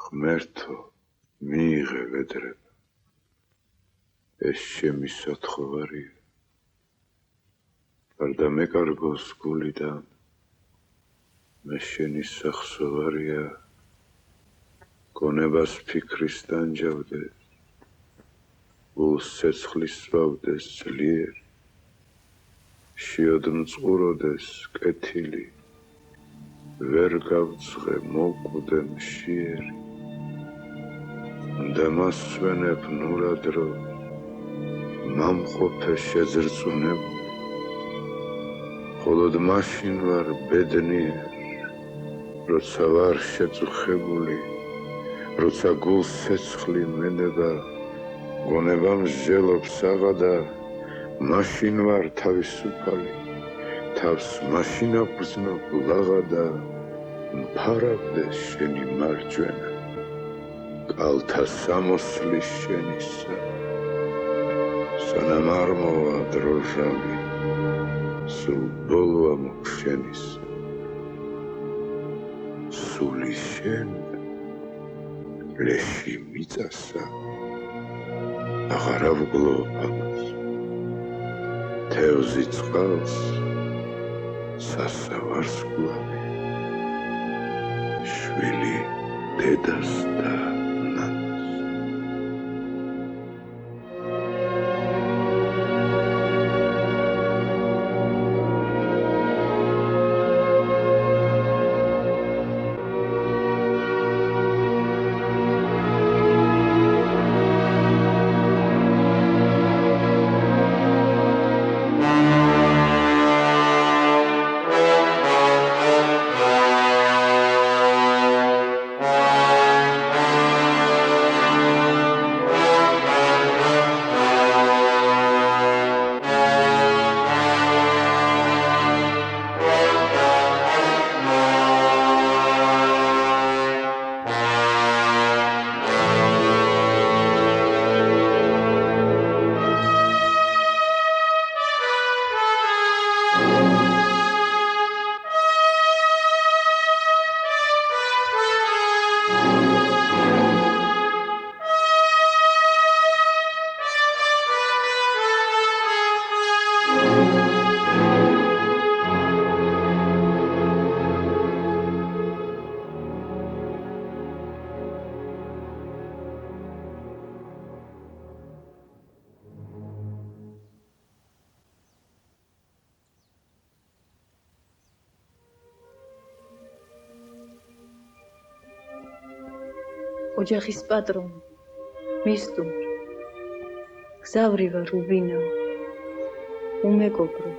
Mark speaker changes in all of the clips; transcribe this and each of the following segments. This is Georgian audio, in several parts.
Speaker 1: ღმერთო, მიიღე ვედრება. ეს ჩემი სათხოვარია. გარდა მეკარგოს გულიდან, მე შენი სახსოვარია. გონებას ფიქრის დანჯავდეს, გულს ცეცხლის სვავდეს ძლიერი, შეოდმწყუროდეს კეთილი, ვერ გავძღე მოვკვდე მშიერი. და მასვენებ ნურადრო, მამყოფე შეძრწუნებული, მხოლოდ მაშინ ვარ ბედნიერ, როცა ვარ შეწუხებული, როცა გულს ცეცხლი მენება, გონება მსჯელობს აღადა, მაშინ ვარ თავისუფალი, თავს მაშინ აგრძნობ ლაღადა, მფარავდეს შენი მარჯვენა, კალთა სამოსლის შენისა, სანამ არ მოვა დროჟავი, სულ ბოლოა მოგშენისა. სული შენ ლეში მიწასა, აღარ ავგლობ ამას, თევზი წყალს, სასავარსკვლავი, შვილი დედას და ნანას.
Speaker 2: ოჯახის პატრონ, მისტუმ, გზავრივა რუბინა, უმეგობრო,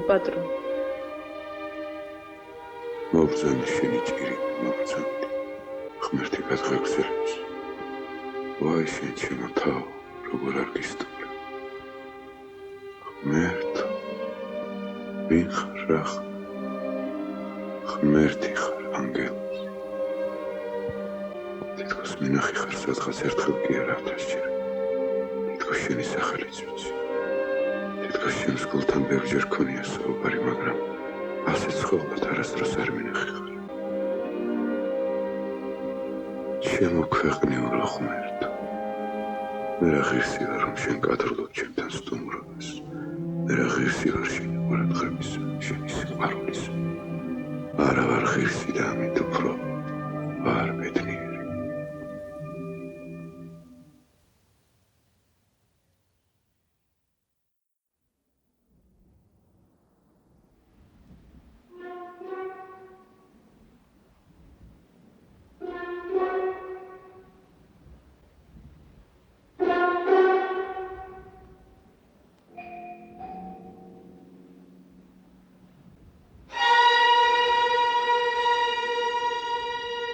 Speaker 2: უპატრონ.
Speaker 1: მოგზავნე შენი ჭირი, მოგზავნე, ღმერთი გადღეგზელებს. ვაი შენ ჩემო თავ, როგორ არ გისტუმრე. ღმერთო, ვინ ხარ რა ხარ, ღმერთი ხარ, ანგელოზი. თითქოს მინახი ხარ სადღაც ერთხელ კი არა ათასჯერ. თითქოს შენი სახელიც ვიცი. თითქოს ჩემს გულთან ბევრჯერ ქონია საუბარი, მაგრამ ასე ცხოველად არასდროს არ მინახი ხარ. ჩემო ქვეყნიურო ღმერთო, მე რა ღირსი ვარ, რომ შენ კადრულად ჩემთან სტუმრობას. მე რა ღირსი ვარ შენი ყურადღებისა, შენი სიყვარულისა. არა ვარ ღირსი და ამით უფრო ვარ ბედნიერი.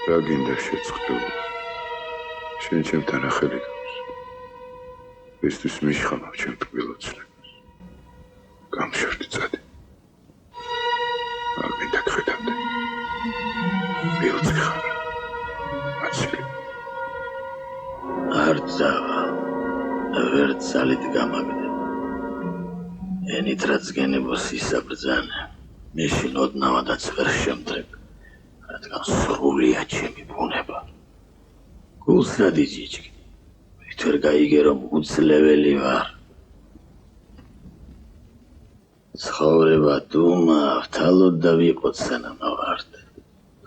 Speaker 1: რა გინდა შეწყებული, შენ ჩემთან ახალი გავს, ვისთვის მიშხამავ ჩემ ტკბილოცნებას, გამშვერდი წადი, არ მინდა გხედავდე, მილწი ხარ, აცილი.
Speaker 3: არ ძავა, ვერ ძალით გამაგდება, ენით რაც გენებოს ისაბრძანე, მიშინ ოდნავადაც ვერ შემდრებ, რადგან სრულ გულია ჩემი ბუნება. გულს რა დიჯიჭი. ვით ვერ გაიგე რომ უძლეველი ვარ. ცხოვრება დუმავთ, ალოდ და ვიყოთ სანამ ავართ.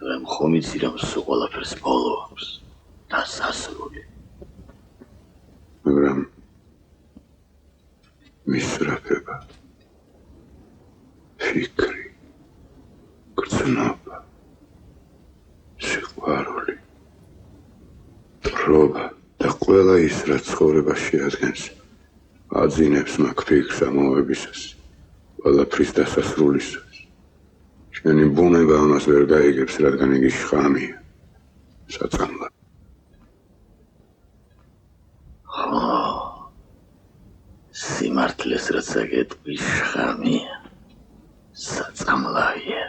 Speaker 3: რემ ხომ იცი რომ სულ ყველაფერს ბოლო აქვს. დასასრული.
Speaker 1: მაგრამ მისრაფება, ფიქრი, გრძნობა, სიყვარული, დროება და ყველა ის, რაც ცხოვრებაში ადგენს, აძინებს მაგ ფიქრს ამოვებისას, ყველაფრის დასასრულისას. შენი ბუნება ამას ვერ გაიგებს, რადგან იგი შხამია, საწამლა.
Speaker 3: სიმართლეს რაც აგეტყვი შხამია, საწამლავია.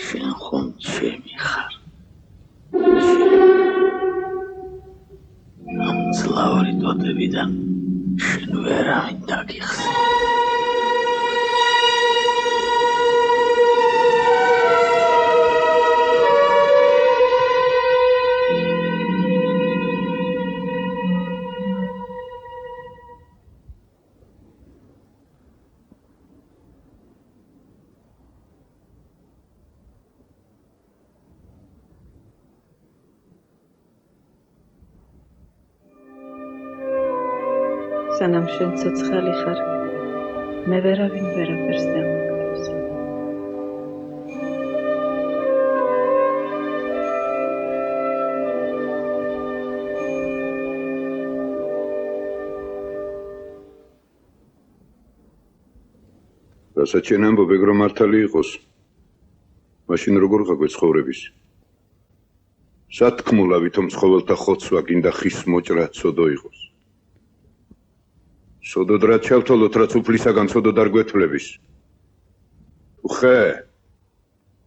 Speaker 3: შენ ხომ ჩემი ხარ. ამ ძლავრი დოდებიდან შენ ვერავინ დაგიხსნა.
Speaker 2: სანამ შენ ცოცხალი ხარ, მე ვერავინ ვერაფერს დამაგდებს.
Speaker 1: რასაც შენ ამბობ, ეგ რომ მართალი იყოს, მაშინ როგორ გაგვე ცხოვრების? სათქმულა ვითომ ცხოველთა ხოცვა გინდა ხის მოჭრა ცოდო იყოს. სოდოდ რაც ჩავთვალოთ, რაც უფლისაგან სოდოდ არ გვეთვლების. ხე,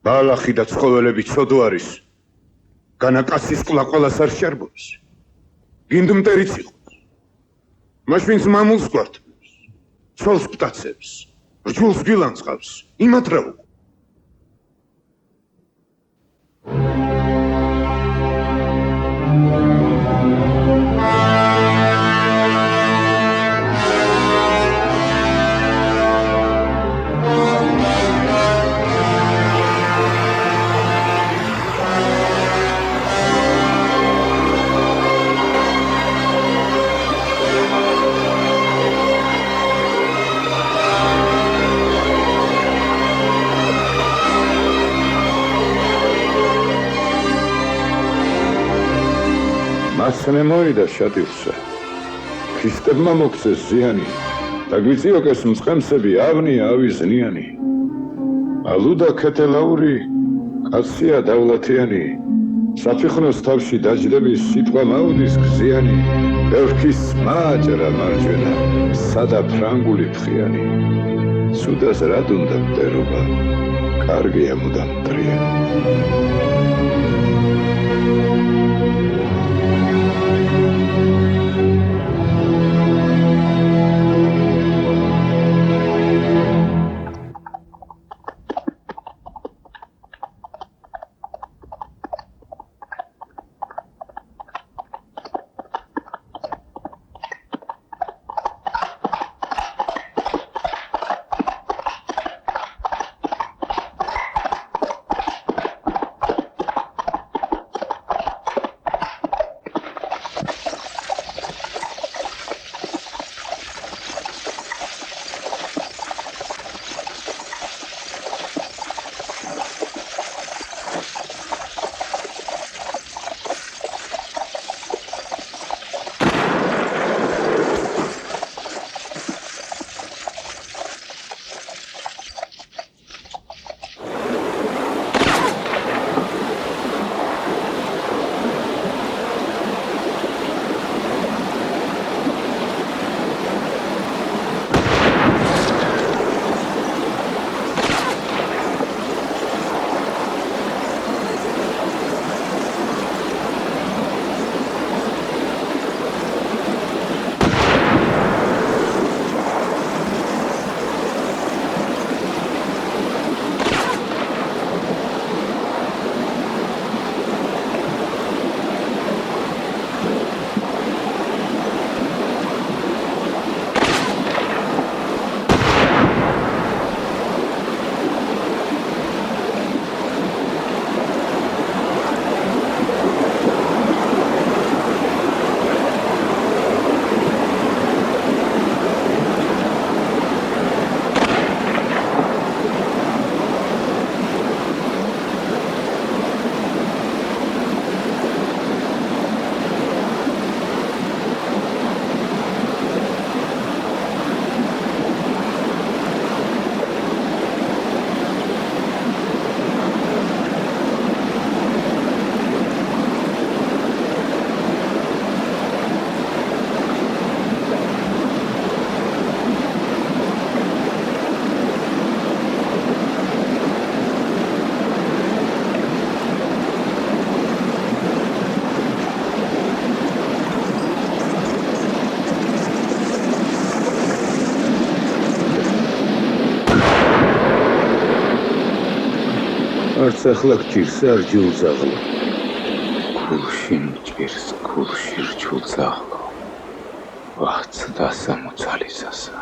Speaker 1: ბალახი და ცხოველები ცოდო არის. განაკაცის ყლა ყველას არ შარბობს. გინდ მტერიც იყოს. მაშინც მამულს გვართმევს, ცოლს გვტაცებს, რჯულს გილანძღავს, იმათ რა უკვე. მასნე მოიდა შატილსა, ქრისტებმა მოგცეს ზიანი, დაგვიწიოკეს მწყემსები ავნია ავიზნიანი. ალუდა ქეთელაური, კაცია დავლათიანი, საფიხნოს თავში დაჯდების სიტყვა მაუდის გზიანი, ბევრქის მააჭრა მარჯვენა, სადა ფრანგული ფხიანი. სუდას რად უნდა მტერობა, კარგია მუდამ მტრიანი. არც ახლა გჭირს არ ჯულძაღლო გულში მჭირს გულში რჯულძაღლო ვახც დასამოცალისასა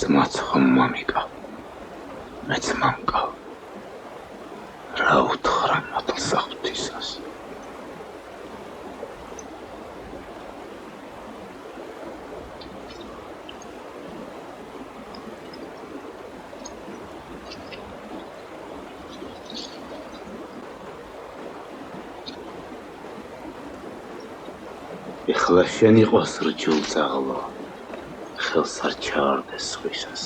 Speaker 1: ძმაც ხომ მამიკა მეც მამკა რა უთხრა მადლსა ღვთისას ეხლა შენ იყოს რჯულძაღლო ხელს არ ჩაარდეს სხვისას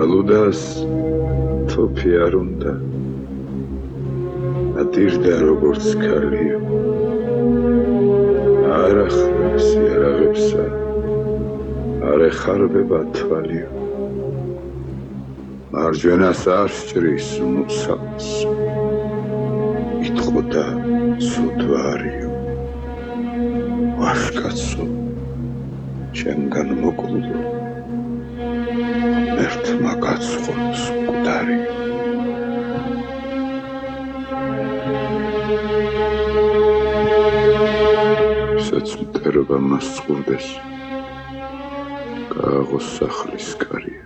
Speaker 1: ალუდას თოფი არ უნდა ატირდა როგორც ქალიო არ ახმეს იარაღებსა არ ეხარბება თვალიო მარჯვენას არ სჭრის მუცავს იტყოდა სუდვარიო ვაშკაცო ჩემგან მოკლდო ერთმა გაცხონს მკვდარი ვისაც მტერობა მას წყურდეს გააღოს სახლის კარია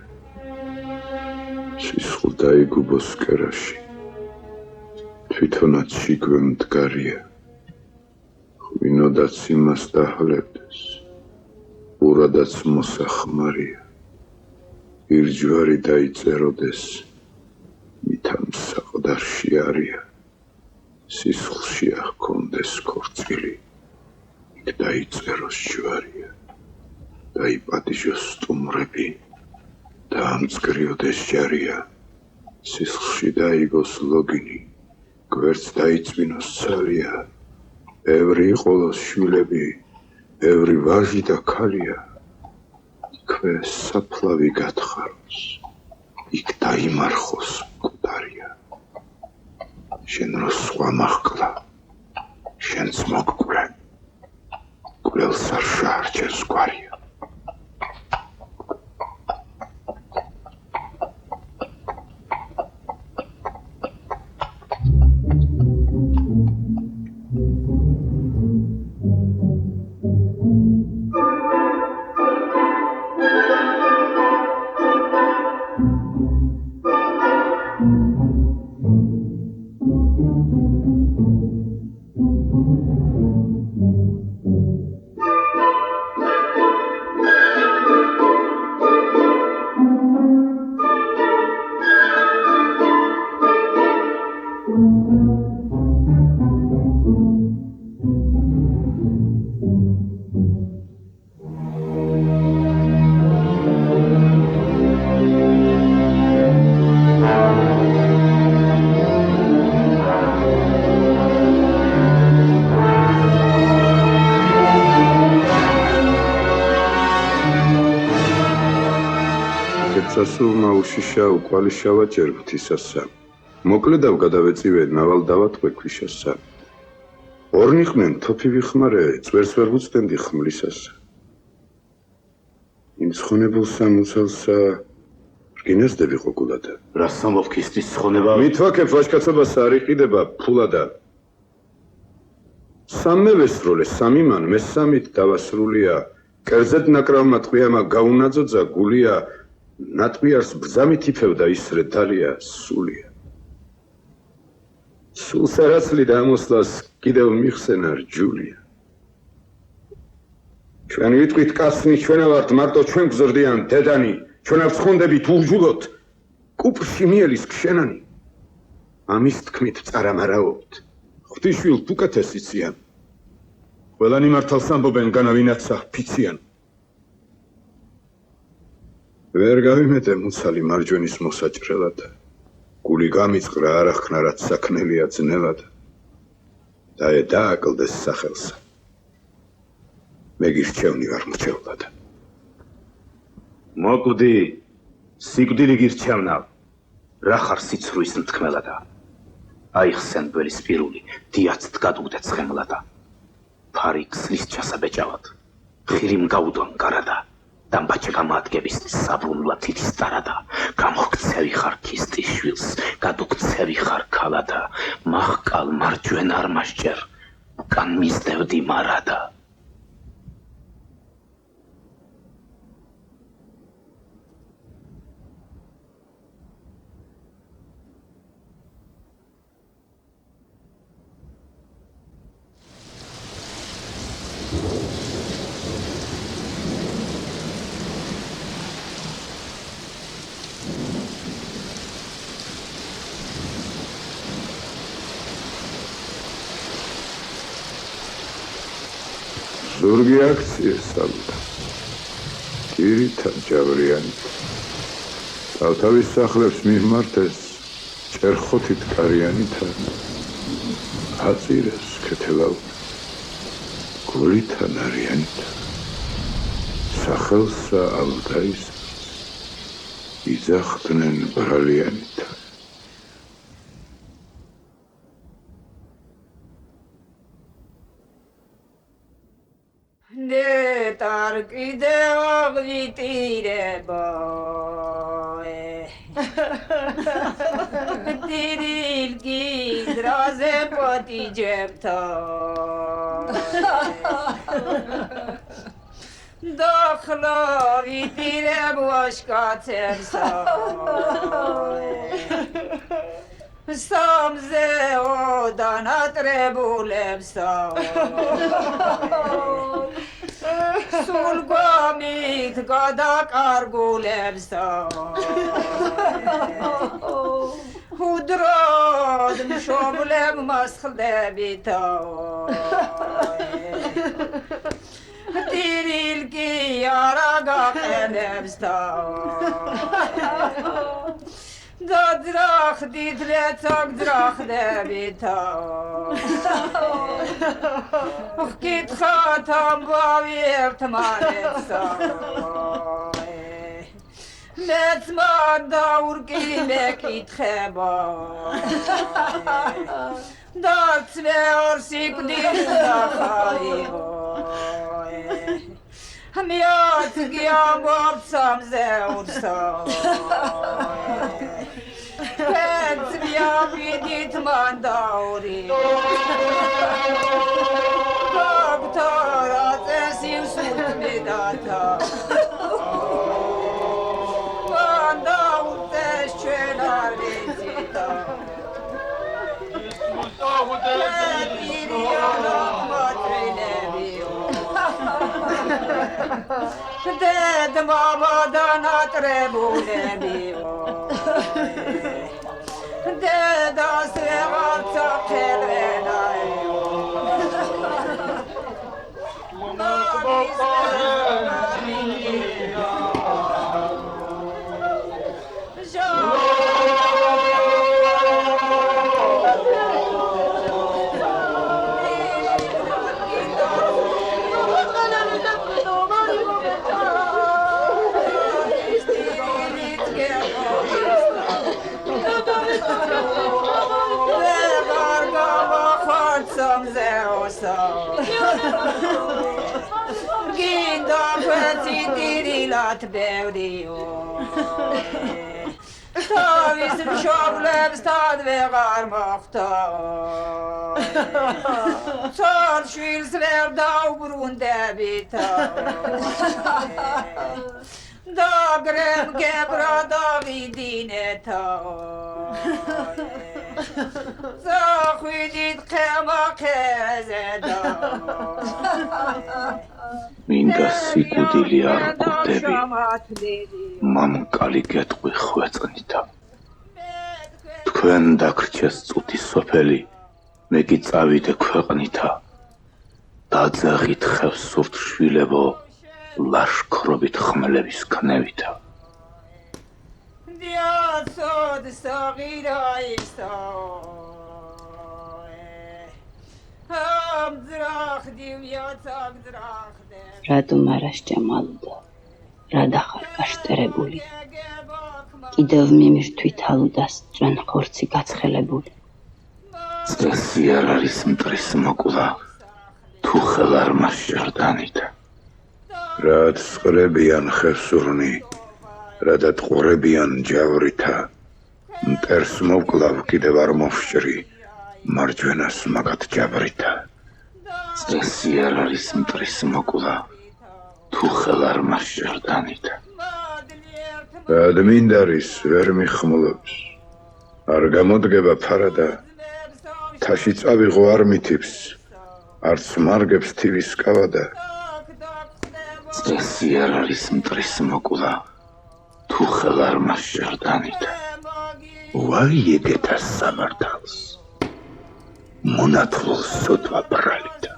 Speaker 1: სისხლ დაიგუბოს კერაში თვითონაც შიგვე მდგარია ღვინოდაც იმას დაჰლებდეს ურადაც მოსახმარია ირჯვარი დაიწეროდეს მითამ საყდარში არია სისხლში ახქონდეს ქორწილი იქ დაიწეროს ჯვარია დაიპატიჟოს სტუმრები დაამწკრიოდეს ჯარია სისხლში დაიგოს ლოგინი გვერდს დაიწვინოს ცალია ბევრი იყოლოს შვილები ბევრი ვაჟი და ქალია იქვე საფლავი გათხაროს იქ დაიმარხოს მკვდარია შენ რო სხვა მახკლა შენც მოგკვე კვლელს არ შაარჩენს გვარია სასულმა უშიშა უკვალიშავა ჭერბთისასა მოკლედავ გადავეწივე ნავალ დავატყვე ქვიშასა ორნიხმენ თოფი ვიხმარე წვერს ვერ ვუწდენდი ხმლისასა იმ ცხონებულსა მუცელსა რკინეს დევიყო გულადა
Speaker 3: რას ამბობ ქისტრის ცხონება
Speaker 1: მithვაქებ ვაჟკაცობას არ იყიდება ფულადა სამმე ვესროლე სამი მან მესამით დავასრულია კერძეთ ნაკრავმა ტყვიამა გაუნაძოძა გულია ნატყვიარს ბრძამით იფევდა ისრე დალია სულია სულ სარაცლი და ამოსლას კიდევ მიხსენა რჯულია ჩვენ ვიტყვით კაცნი ჩვენა ვართ მარტო ჩვენ გზრდიან დედანი ჩვენ არ ვცხონდებით ურჯულოთ კუპრში mielის ქშენანი ამის თქმით წარამარაობთ ღვთისშვილ უკეთეს იციან ყველანი მართალს ამბობენ განავინაცა ფიციან ვერ გავიმეტე მუცალი მარჯვენის მოსაჭრელად გული გამიწყრა არ ახქნა რაც საქნელია ძნელად დააკლდეს სახელსა. მე გირჩევნი ვარ მრჩევლად.
Speaker 4: მოკვდი, სიკვდილი გირჩევნავ, რა ხარ სიცრუის მთქმელადა. აიხსენ გველის პირული, დიაც დგადუგდე ცხენლადა. ფარი ქსლის ჩასაბეჭავად, ხირიმ გაუდონ გარადა. დამბაჩე გამოადგებისთვის საბრუნლა თითის წარადა. გამოქცევი ხარ ქისტის შვილს, გადუქცევი ხარ ქალადა. მაჰკალ მარჯვენ არ მასჯერ, უკან მისდევდი მარადა.
Speaker 1: ზურგი აქცია საბუდა. კირითა ჯავრიანით. თავთავის სახლებს მიმართეს ჭერხოთით კარიანითა. აწირეს ქეთელავ გულითა ნარიანითა. სახელსა ალდაის იძახდნენ ბრალიანითა.
Speaker 5: ტარკიდე აღვიტირებო დირილგი დრაზე პოტიჯებთო დახლო ვიტირებო შკაცებსო სამზე ოდანატრებულებსო სულგამით გადაკარგულებსო უდროდ მშობლებ მასხდებითო ტირილკი არა გაყენებსო დაძრახდით ლეცაკ ძრახდებითო ხკითხათ ამბავი ერთმანეთსო მეც მან დაურკი მეკითხებო დაცვე ორ სიკვდილს დახაიო მიაცგი ამბობ სამზე ურსო Pēc jāpīdīt man dauri. Doktorā esi sūtmidātā. Man daudz čenā rīcītā. Pētīrijānā matrīnēviju. Dēd mamadan atrebūnēviju. Dedas revarca kelvenaio. Ginda pezzi dirilat bevrio. Tavis mshobleb stad vegar machta. Tar shils verda ubrunde bita. Dagrem gebra davidineta. Zakhidit khema khazeda.
Speaker 4: მინდა სიკვდილი არ ყვდები, მამკალი გეტყვი ხვეწნითა. თქვენ დაგრჩეს წუთის სოფელი, მე კი წავიდე ქვეყნითა. დაძაღით ხევს სურთ შვილებო, ლაშქრობით ხმლების ქნევითა.
Speaker 6: რატომ არ ასჯამალუდა? რადა ხარ გაშტერებული? კიდევ მიმირთვით ალუდას წვენ ხორცი გაცხელებული.
Speaker 4: წესი არ არის მტრის მოკვლა, თუ ხელ არ მასჯერდანითა.
Speaker 1: რაც ყრებიან ხევსურნი, რადა ტყურებიან ჯავრითა, მტერს მოკლავ კიდევ არ მოვსჭრი, მარჯვენას მაგათ ჯავრითა.
Speaker 4: წესი არ არის მტრის მოკვლა, თუ ხელ არ მასჯერდანითა.
Speaker 1: ადმინდარის ვერ მიხმლობს, არ გამოდგება ფარადა, თაში წავიღო არ მითებს, არც მარგებს თივის კავადა.
Speaker 4: წესი არ არის მტრის მოკვლა, თუ ხელ არ მასჯერდანითა.
Speaker 1: ვაიეგეთა სამართალს, მონათლულს სოდვა ბრალითა.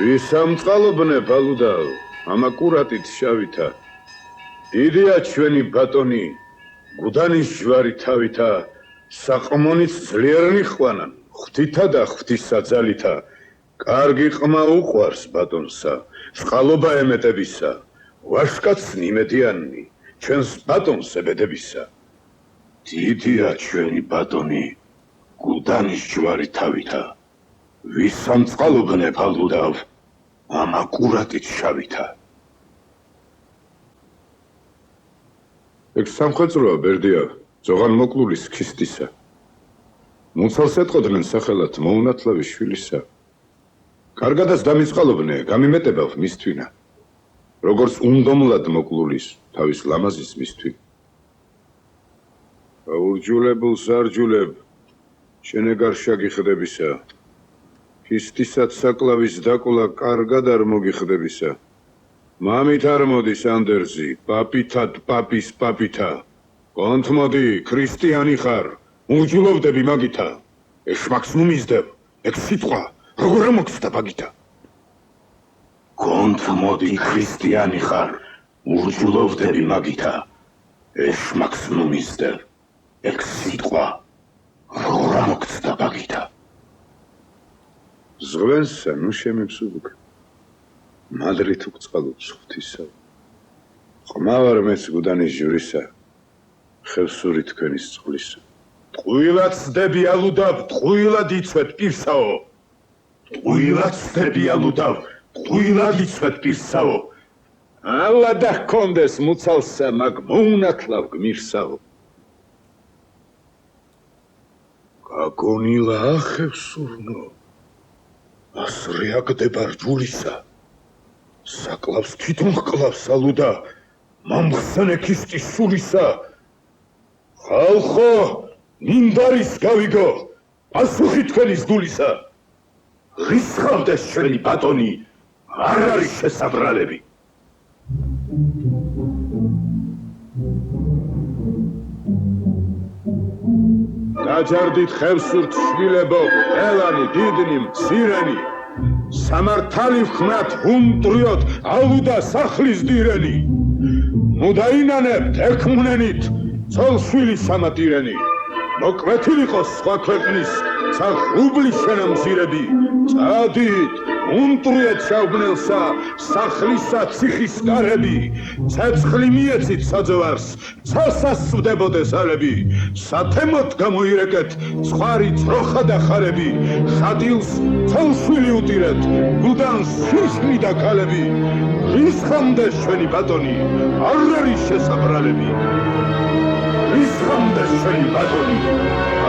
Speaker 1: ვისამწყალობნე ბალუდავ, ამაკურატით შავითა. დიდია ჩვენი ბატონი, გუდანის ჯვარი თავითა, საყმონიც ძლიერნი ხვანან, ღვთითა და ღვთისაძალითა. კარგი ყმა უყვარს ბატონსა, წყალობა ემეტებისა, ვაშკაცნი იმედიანნი, ჩვენს ბატონს ებედებისა.
Speaker 4: დიდია ჩვენი ბატონი, გუდანის ჯვარი თავითა. ვისამწყალობნე ბალუდავ, ამაკურატით შავითა.
Speaker 1: ეგ სამხედროა ბერდიავ, ზოღან მოკლულის ქისტისა. მუცალს ეტყოდნენ სახელად მოუნათლავის შვილისა. კარგადაც დამიწყალობნე, გამიმეტებავ მისთვინა. როგორც უნდომლად მოკლულის, თავის ლამაზის მისთვინა. აურჯულებულს არჯულებ, შენეგარშა გიხდებისა. ქისტისად საკლავის დაკლა კარგად არ მოგიხდებისა. მამით არ მოდის ანდერძი, პაპითად პაპის პაპითა. კონთ მოდი, ქრისტიანი ხარ, ურჯულოვდები მაგითა. ეშმაკს ნუ მისდევ, ეგ სიტყვა, როგორ მოგცდა მაგითა.
Speaker 4: კონთ მოდი, ქრისტიანი ხარ, ურჯულოვდები მაგითა. ეშმაკს ნუ მისდევ, ეგ სიტყვა, როგორ მოგცდა მაგითა.
Speaker 1: ზღვენსა ნუ შემიფსუბუქ, მადრით უწყალობს ღვთისა. ყმავარ მეც გუდანის ჟურისა, ხევსური თქვენის წყლისა. ტყუილად ცდები ალუდავ, ტყუილად იცვეთ პირსაო.
Speaker 4: ტყუილად ცდები ალუდავ, ტყუილად იცვეთ პირსაო.
Speaker 1: ალა და ჰქონდეს მუცალსა, მაგ მოუნათლავ გმირსაო. გაგონილა ახევსურნო, ასრე აგდება რჯულისა. საკლავს თვითონ ჰკლავს ალუდა, მამხსენე ქისტის სულისა. ხალხო, მინდარის გავიგო, პასუხი თქვენის გულისა.
Speaker 4: რისხავდეს ჩვენი ბატონი, არ არის შესაბრალები.
Speaker 1: დაჯარდით ხევსურთ შვილებო, ელანი, დიდნი, მცირენი. სამართალი ვხმათ, უმტრიოთ, ალუდა სახლის დირენი. ნუ დაინანებთ, ეკმუნენით, ცოლ-შვილი სამატირენი. მოკვეთილიყოს სხვა ქვეყნის, ცა ღრუბლის შენამზირები. წადით, უნტრიეთ შავგნელსა სახლისა ციხის კარები ცეცხლი მიეცით საძოვარს ცალსას სვდებოდეს ალები სათემოთ გამოირეკეთ ცხარი ძროხა და ხარები შადილს ცოლშვილი უტირეთ გუდანს შიშნი და ქალები რისხამდე ჩვენი ბატონი არ არის შესაბრალები რისხამდე ჩვენი ბატონი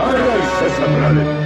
Speaker 1: არ არის შესაბრალები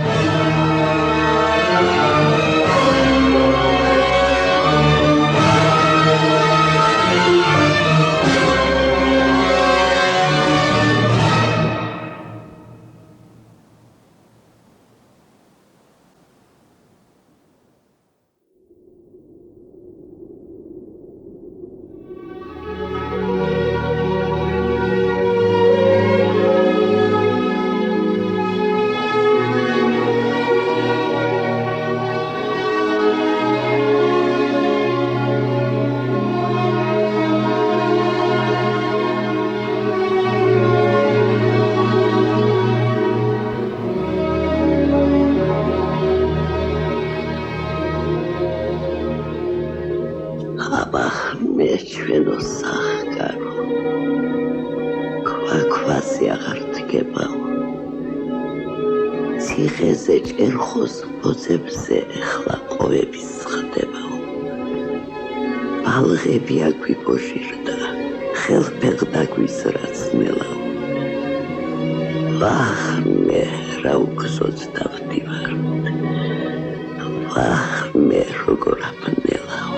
Speaker 3: ჩვენო სახკარო ქვაქვასი აღარ დგებაო ციხეზე ჭერხოს ბოძებზე ეხლა ყოვების ხდებაო ბალღები აგვიბოჟირდა ხელფეხდა გვისრაცნელაო ვახ მე რა უგზოდ დავდივარ ვახ მე როგორ აფნელაო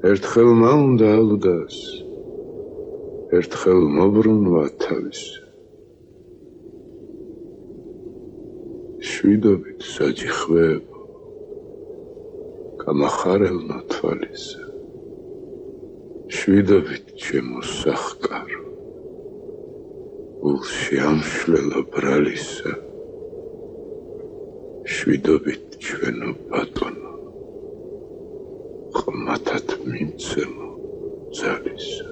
Speaker 1: ერთხელმა უნდა ალუდას ერთხელ მობრუნვა თავის შვიდობით საჯიხვეებო გამახარელნო თვალისა შვიდობით ჩემო სახკარო გულში ამშლელა ბრალისა შვიდობით ჩვენო ბატონო ყმათად მიმცემო ძალისა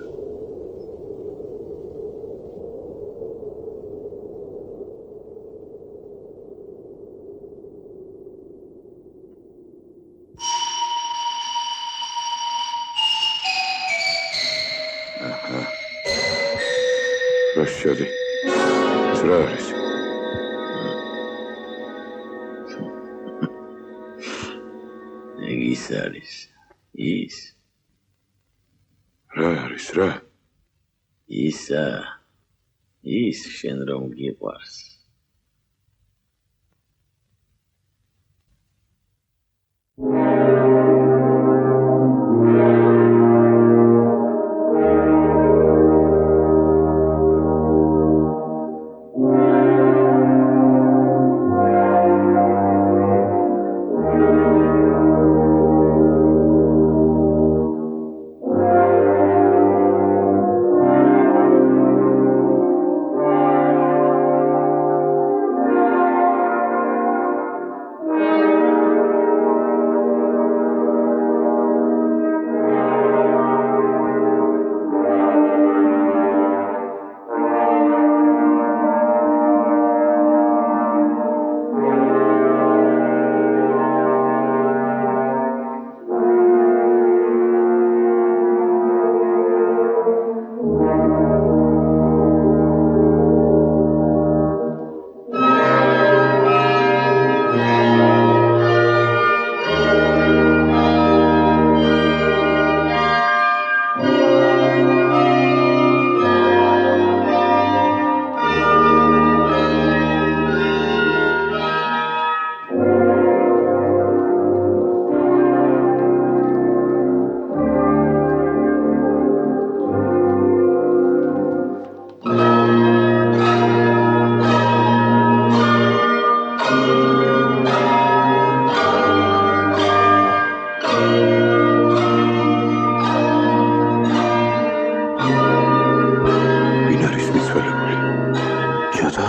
Speaker 1: რაშადი რა არის
Speaker 3: ის არის ის
Speaker 1: რა არის რა
Speaker 3: ისა ის შენ რომ გიყვარს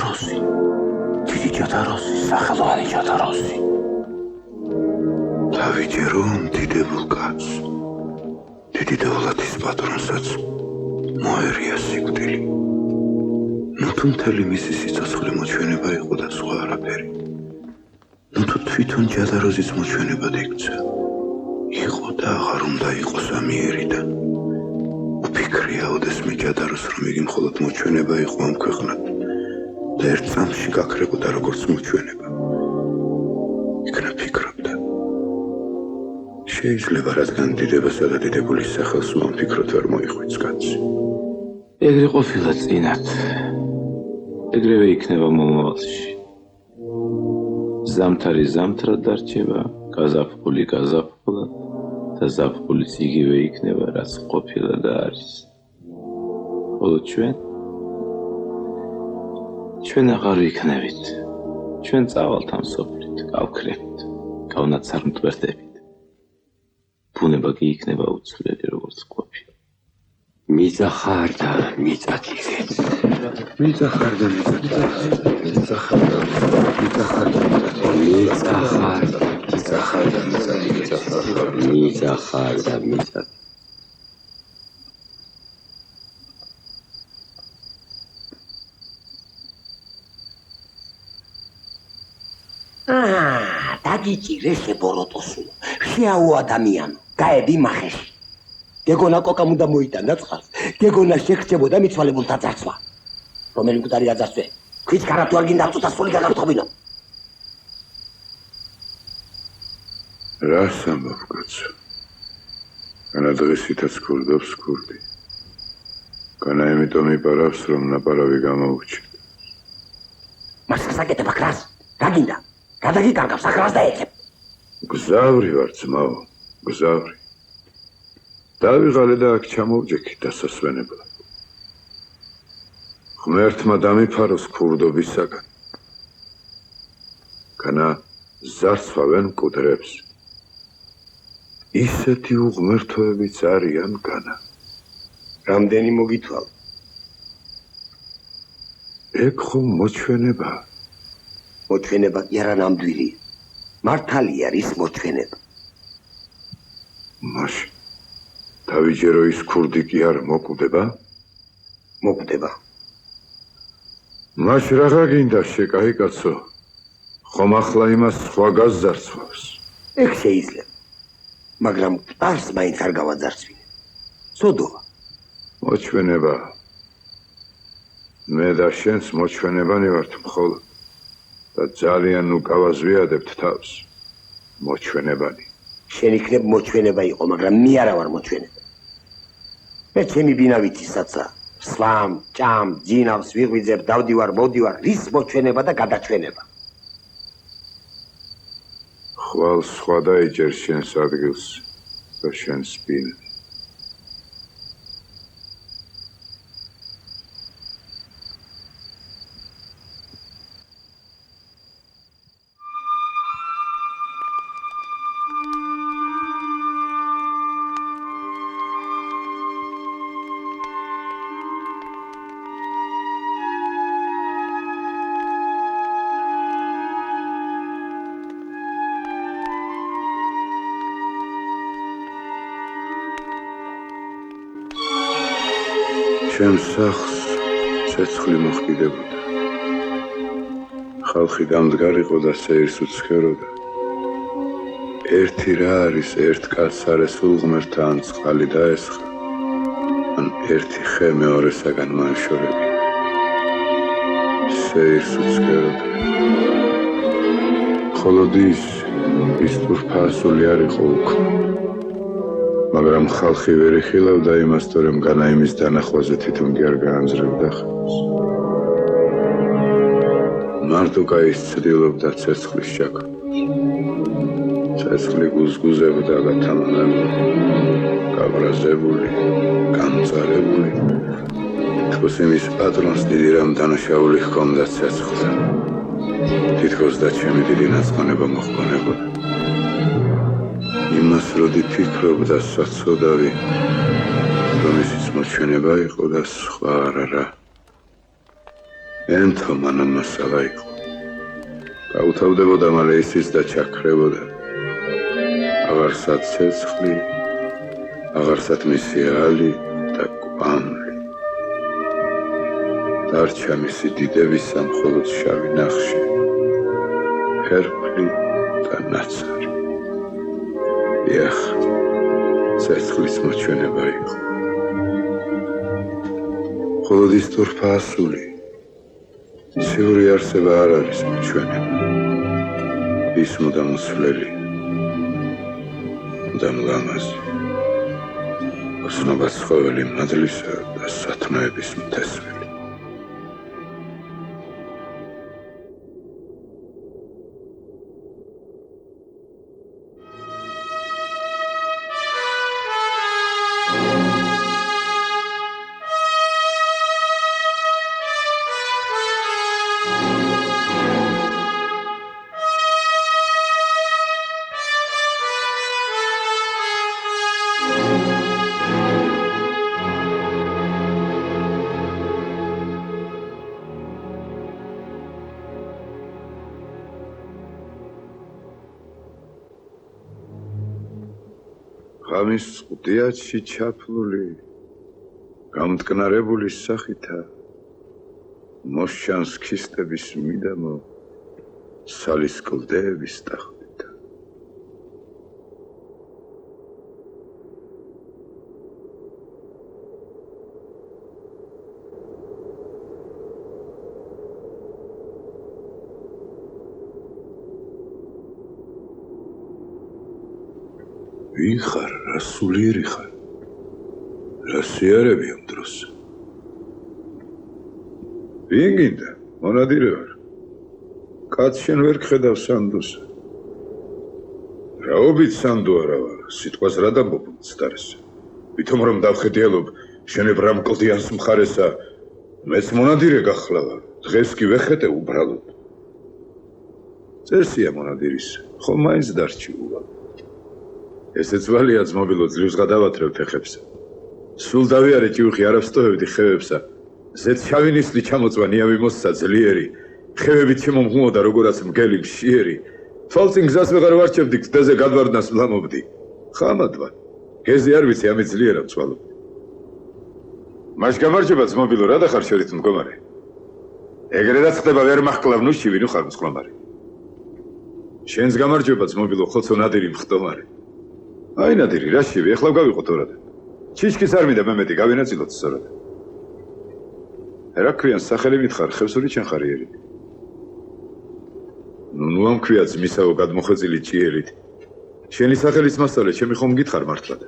Speaker 1: ჯათაროსი, დიდი ჯათაროსი, სახელოვანი ჯათაროსი. დავიჯერო დიდებულ კაცს, დიდი დევლათის პატრონსაც მოერია სიკვდილი. ნუ თუ მთელი მისი სიცოცხლე მოჩვენება იყო და სხვა არაფერი. ნუ თუ თვითონ ჯათაროსის მოჩვენებად იქცა. იყო და აღარ უნდა იყოს ამიერიდან. უფიქრია ოდესმე ჯათაროს, რომ იგი მხოლოდ მოჩვენება იყო ამ ქვეყნად და ერთ წამში გაქრებოდა როგორც მოჩვენება. იქნა ფიქრობდა. შეიძლება რადგან დიდებასა და დიდებულის სახელს უამფიქროდ ვერ მოიხვიც კაცი.
Speaker 4: ეგრე ყოფილა წინათ. ეგრევე იქნება მომავალში. ზამთარი ზამთრად დარჩება, გაზაფხული გაზაფხულად და ზაფხულიც იგივე იქნება, რაც ყოფილა და არის. ხოლო ჩვენ აღარ ვიქნებით. ჩვენ წავალთ ამ სოფლით, გავქრებით, გავნაცარმტვერთებით. ბუნება კი იქნება უცვლელი, როგორც ყოფილა.
Speaker 1: მიწახარ და მიწათიხეთ. მიწახარ და მიწათიხეთ. მიწახარ და მიწახარ და მიწახარ და მიწახარ და მიწათიხეთ.
Speaker 7: დაგიჭირე შებოროტოსო, შეაო ადამიანო, გაები მახეში. გეგონა კოკამ უნდა მოიტანა წყალს, გეგონა შეგრჩებოდა მიცვალებულთა ძარცვა. რომელი მკვდარი აძარცვე, ქვით ქარა თუ არ გინდა წუთა სული გაგართობინო.
Speaker 1: რას ამბობ კაცო? განა დღისითაც ქურდობს ქურდი. განა იმიტომ იპარავს, რომ ნაპარავი გამოუჩნდა.
Speaker 7: მას გასაკეთებ აკრას, რა გინდა? გადაგიკარგავს აკრას და ეცებ.
Speaker 1: გზავრი ვარ ძმაო, გზავრი. დავიღალე და აქ ჩამოვჯექი დასასვენებლად. ღმერთმა დამიფაროს ქურდობისაგან. განა ზარცვავენ მკვდრებს. ისეთი უღმერთოებიც არიან განა.
Speaker 7: რამდენი მოგითვალ?
Speaker 1: ეგ ხომ მოჩვენებაა.
Speaker 7: მოჩვენება კი არა ნამდვილია. მართალია რის მოჩვენება.
Speaker 1: მაშინ დავიჯერო ის ქურდი კი არ მოკვდება?
Speaker 7: მოკვდება.
Speaker 1: მაშ რაღა გინდა შეკაი კაცო? ხომ ახლა იმას სხვა გაზარცვავს.
Speaker 7: ეგ შეიძლება. მაგრამ მკვდარს მაინც არ გავაძარცვინე. სოდოა.
Speaker 1: მოჩვენება. მე და შენს მოჩვენებანი ვართ მხოლოდ. და ძალიან უკავას ვიადებთ თავს. მოჩვენებანი.
Speaker 7: შენ იქნებ მოჩვენება იყო, მაგრამ მე არა ვარ მოჩვენება. მე ჩემი ბინავითისაცა სვამ, ჭამ, ძინავს, ვიღვიძებ, დავდივარ, მოდივარ, რის მოჩვენება და გადაჩვენება.
Speaker 1: ხვალ სხვა დაიჯერ შენს ადგილს და შენს ბინა. ჩემს სახლს ცეცხლი მოხდიდებოდა. ხალხი გამდგარიყო და სეირს უცხეროდა. ერთი რა არის ერთ კაცს არესულ ღმერთთა ან წყალი დაესხა, ან ერთი ხე მეორესაგან მანშორები. სეირს უცხეროდა. მხოლოდ ის თურფასული არ იყო უკვე. მაგრამ ხალხი ვერ იხილავდა იმას, რომ განა იმის დანახვაზე თვითონ კი არ გაამზრებდა ხელს. მარტო კაის ცდილობდა ცეცხლის შაქრებას. ცეცხლი გუზგუზებდა გათამამებული, გაბრაზებული, გამწარებული. თქოს იმის პატრონს დიდი რამ დანაშაული ჰქონდა ცეცხლზე. თითქოს და ჩემი დიდი ნაწყონება მოჰქონებოდა. იმას როდი ფიქრობდა საცოდავი, რომ ისიც მოჩვენება იყო და სხვა არა. ენთო მანამ მასალა იყო. გაუთავდებოდა მალე ისიც და ჩაქრებოდა. აღარსად ცეცხლი, აღარსად მისი ალი და კვამლი. დარჩა მისი დიდებისა მხოლოდ შავი ნახში, ფერფლი და ნაცარი. იახ, ცეცხლის მოჩვენება იყო. მხოლოდ ის თურფა ასული, ციური არსება არ არის მოჩვენება. ის მუდამ უცვლელი, მუდამ ლამაზი. ოსნობა ცხოველი მადლისა და სათნოების მთესველი. ღამის ყდიათში ჩაფლული, გამტკნარებული სახითა, მოსჩანს ქისტების მიდამო, სალის კლდეების ტახტითა. ვინ ხარ, რა სულიერი ხარ? რა სიარები ამ დროს? ვინ გინდა? მონადირე ვარ. კაც შენ ვერ გხედავ სანდოს. რაობით სანდო არა ვარ, სიტყვას რა დამბობ მცდარესა. ვითომ რომ დავხედიალობ შენებ რამ კლდიანს მხარესა, მეც მონადირე გახლავარ, დღეს კი ვეხეტე უბრალოდ. წესია მონადირის, ხომ მაინც დარჩი უვალ. ესე ძვალია ძმობილო ძლივს გადავათრევ ფეხებსა. სულ დავიარე ჭიუხი არ ავსტოვებდი ხევებსა. ზეც შავი ნისლი ჩამოწვა ნიავი მოსცა ძლიერი. ხევებით შემომღმოდა როგორაც მგელი მშიერი. თვალწინ გზას ვეღარ ვარჩევდი, გზაზე გადვარდნას ვლამობდი. ხამად ვარ, გეზი არ ვიცი ამით ძლიერად ვცვალობდი. მას გამარჯობა ძმობილო, რა დახარ შორით მდგომარე? ეგრედაც ხდება ვერ მაჰკლავ ნუში ვინ უხარ მსხვამარი. შენს გამარჯობა ძმობილო, ხოცო ნადირი მხტომარე. აი ნადირი, რა შევი, ეხლა გავიყოთ ორად. ჩიშკის არ მინდა მემეტი, გავინაწილოთ სწორად. რა ქვიან, სახელი მითხარ, ხევსური ჩენ ხარიერით. ნუ ამ ქვია ძმისაო გადმოხვეწილი ჭიერით. შენი სახელის მასწავლე, ჩემი ხომ გითხარ მართლად.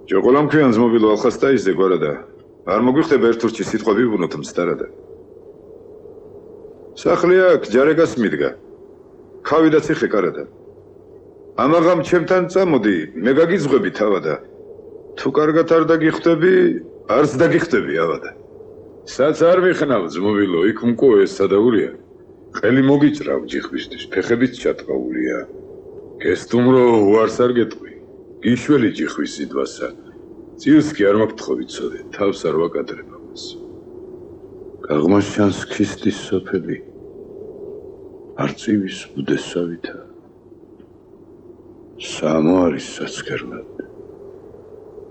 Speaker 1: ჯოყოლამ ქვიან ძმობილო ალხასტაიზზე გვარადა. არ მოგვიხდება ერთურჩი სიტყვა ვიბუნოთ მცდარადა. სახლი აქ ჯარეგას მიდგა. ქავი და ციხე კარადა. ამაღამ ჩემთან წამოდი, მე გაგიძღვები თავადა. თუ კარგად არ დაგიხვდები, არც დაგიხვდები ავადა. სადაც არ მიხნავ ძმობილო, იქ მკოე სადაურია. ყელი მოგიჭრავ ჯიხვისთვის, ფეხებით ჩატყაულია. გესტუმრო უარს არ გეტყვი, გიშველი ჯიხვის სიტყვასა. წილს კი არ მაგთხოვი ცოდე, თავს არ ვაკადრებ ამას. გაღმაშჩანს ქისტის სოფელი, არწივის ბუდესავითა. სამო არის საცქერლად,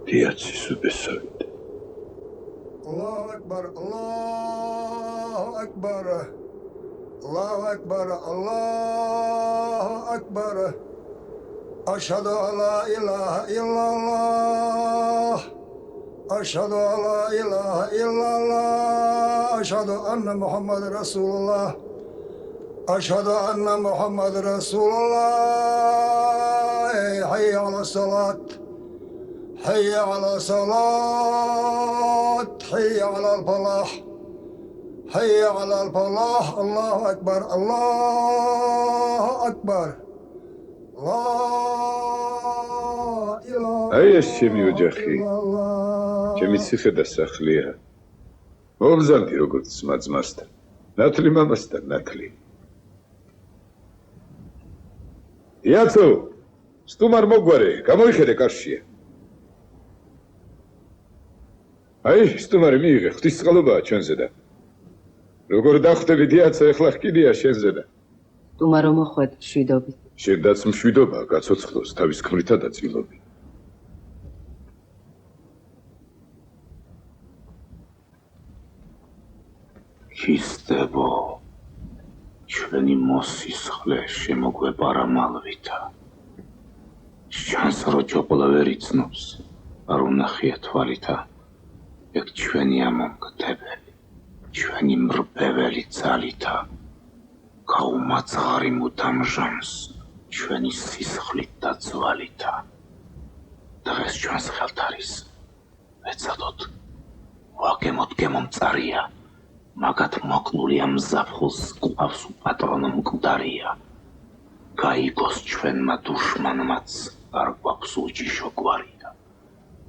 Speaker 1: დიაცის უბესავით.
Speaker 8: الله أكبر الله أكبر الله أكبر الله أكبر أشهد أن لا إله إلا الله أشهد أن لا إله إلا الله أشهد أن محمد رسول الله أشهد أن محمد رسول الله حي على الصلاة حي على الصلاة حي على الفلاح حي على الفلاح الله أكبر الله أكبر لا إله
Speaker 1: أي الشمي وجخي شمي سيخة السخليها وبزانتي رقود سمات ماستر ناتلي ما ماستر ناتلي ياتو ستومار موغواري كامو يخيري كارشيه აი, სტუმარი მიიღე, ღვთისწყალობაა ჩვენზე და როგორ დახვდები დიაცა, ეხლა ხკიდია შენზე და
Speaker 9: თუმა რომ მოხვედ მშვიდობით.
Speaker 1: შენდაც მშვიდობა გაცოცხლოს თავის ქმრითა და წილობი.
Speaker 4: ქისტებო, ჩვენი მოსისხლე შემოგვეპარა მალვითა. შანს რო ჯოპლა ვერ იცნობს, არ უნახია თვალითა. ეგ ჩვენი ამომგდებელი, ჩვენი მრბეველი ძალითა. გაუმაცხარი მუდამ ჟამს, ჩვენი სისხლით და ძვალითა. დღეს ჩვენს ხელთ არის, ეცადოთ, ვაგემოთ გემომწარია. მაგათ მოკლულია მზაფხულს ყავს უპატრონო მკვდარია. გაიგოს ჩვენმა დუშმანმაც არ გვაქვს უჯიშო გვარია.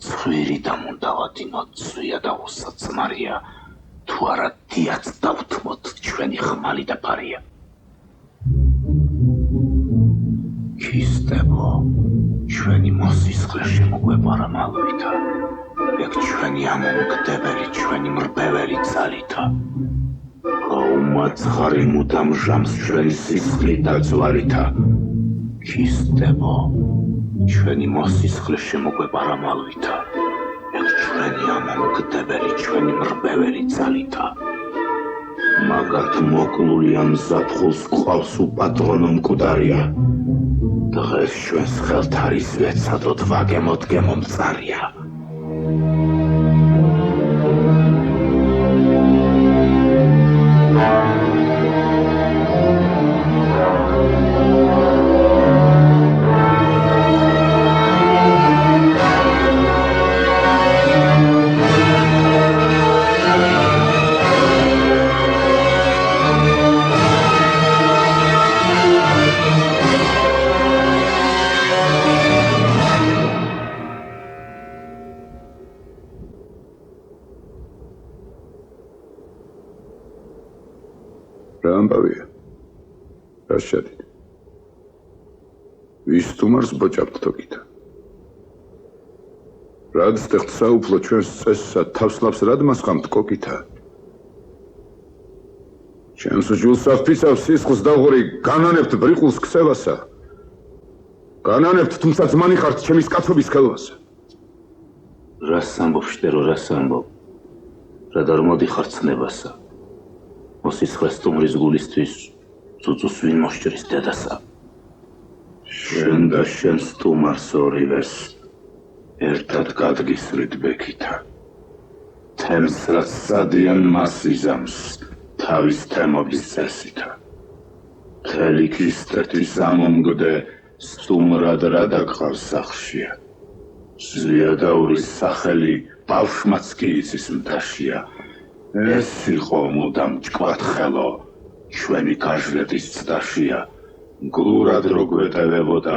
Speaker 4: ცხვირი დამუნდავადინოთ ზვია და უსაწმარია. თუ არა დიაც დავთმოთ ჩვენი ხმალი და ფარია. ქისტებო, ჩვენი მოსისხლე შემოგვეპარა მალვითა. ეგ ჩვენი ამომგდებელი, ჩვენი მრბეველი ძალითა. გაუმაცხარი მუდამ ჟამს ჩვენი სისხლით და ძვალითა. ქისტებო, ჩვენი მოსისხლე შემოგვეპარა მალვითა. ეგ ჩვენი ამომგდებელი, ჩვენი მრბეველი ძალითა. მაგათ მოკლულია მზაფხულს ყავს უპატრონო მკვდარია. დღეს ჩვენს ხელთ არის, ვეცადოთ ვაგემოთ გემომწარია.
Speaker 1: რა ამბავია? რა შედით? ვის თუმარს ბოჭავთ თოკითა? რად სტეხთ საუფლო ჩვენს წესსა, თავსლავს რად მასხამთ კოკითა? ჩემს ჟულს აფიცავს სისხლს დაღური, განანებთ ბრიყულს ქსევასა. განანებთ, თუმცა ძმანი ხართ ჩემის კაცობის ხელვასა.
Speaker 4: რას ამბობ შტერო, რას ამბობ? რა არ მოდიხარ ცნებასა? მოსისხლეს სტუმრის გულისთვის წუწუს ვინ მოსჭრის დედასა. შენ და შენ სტუმარს ორივეს ერთად გადგისრით ბექითა. თემს რაც სადიან მას იზამს თავის თემობის წესითა. მთელი ქისტეთის ამომგდე სტუმრად რა დაგყავს სახლშია. ზვიადაურის სახელი ბავშვმაც კი იცის მთაშია. ეს იყო მუდამ ჭკვატხელო, ჩვენი გაჟლეტის ცდაშია. გლურად რო გვეტევებოდა,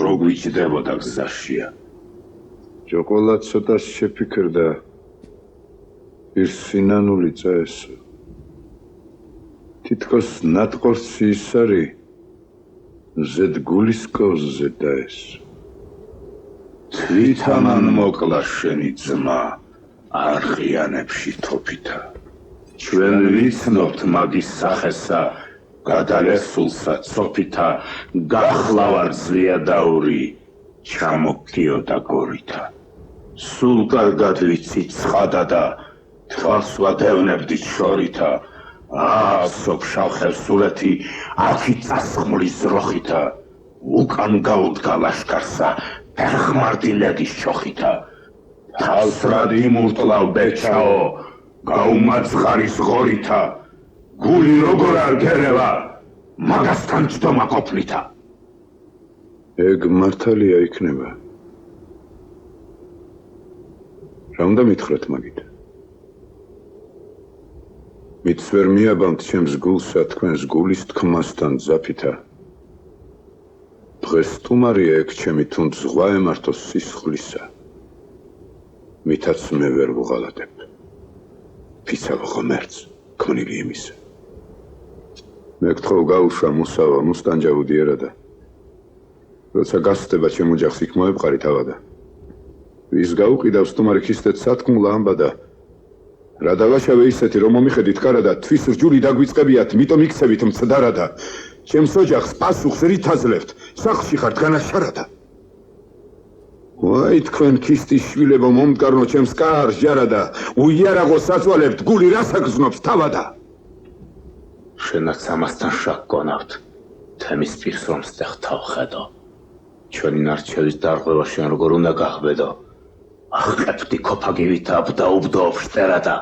Speaker 4: რო გვიჯდებოდა გზაშია.
Speaker 1: ჯოყოლა ცოტა შეფიქრდა, სინანული წესო. თითქოს ნატყორცი ის არის, ზედ გულის კოზზე დაესო.
Speaker 4: თვითამან მოკლა შენი ძმა, არღიანებში თოფითა. ჩვენ ვიცნობთ მაგის სახესა, გადალესულსა ცოფითა. გახლავარ ზვიადაური, ჩამოქიო და გორითა. სულ კარგად ვიცი ცხადა და თვალს ვადევნებდით შორითა. სოფშავ ხევსულეთი, აქი წასხმლის ძროხითა. უკან გაუდგა ლაშქარსა, ფერხმარდილედის ჩოხითა. თავს რად იმურტლავ ბეჩაო, გაუმაცხარის ღორითა. გული როგორ არ გერევა, მაგასთან ჯდომა ყოფნითა.
Speaker 1: ეგ მართალია იქნება. რა უნდა მითხრათ მაგით? მიც ვერ მიაბამთ ჩემს გულსა თქვენს გულის თქმასთან ძაფითა. დღეს სტუმარია ეგ ჩემი თუნდ ზღვა ემართოს სისხლისა. მითაც მე ვერ ვუღალატებ. ფიცავ ღმერთს, ქონილი იმისა. მეკითხო გაუშვა მუსავა, მუსტანჯავუდიერა და როცა გასწდება ჩემ ოჯახს იქ მოეპყარი თავადა. ვის გაუყიდავს სტუმარი ქისტეთ სათქმულა ამბადა, რა დავაშავე ისეთი რომ მომიხედით კარადა თვის რჯული დაგვიწყებიათ მიტომ იქცევით მცდარადა ჩემს ოჯახს პასუხს რით აძლევთ სახლში ხართ განაშარადა ვაი თქვენ ქისტის შვილებო მომდგარნო ჩემს კარს ჯარადა უიარაღო საწვალებთ გული რასაგზნობს თავადა
Speaker 4: შენაც ამასთან შაქ გონავთ თემის პირს რომ სტეხთავ ხედო ჩვენი ნარჩევის დარღვევა შენ როგორ უნდა გახბედო ახეფდი ქოფაგივით აბდაუბდო შტერადა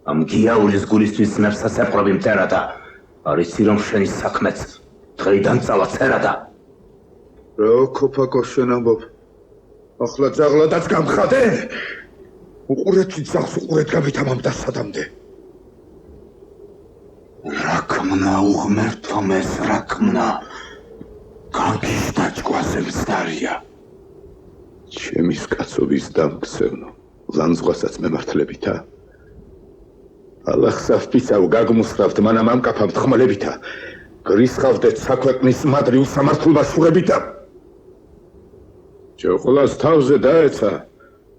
Speaker 4: ამ გიაულის გულისთვის ნებსაც ეპყრობი მტერადა არიცი რომ შენი საქმეც დღეიდან წავა წერადა
Speaker 1: რო ქოფაგო შენ ამბობ ახლა ძაღლადაც გამხადე უყურეთში ძაღლს უყურეთ გავითამამ და სადამდე რაკმნა უღმერთო მეს რაკმნა განგიშტაჭკვაზე მცდარია ჩემის კაცობის დამქცევნო ლანძღვასაც მემართლებითა ალახსაფფიცავ გაგმუსხავთ მანამ ამკაფავთ ხმალებითა გრისხავდეთ საქვეყნის მადრი უსამართლობა შუღებითა ჯოყლას თავზე დაეცა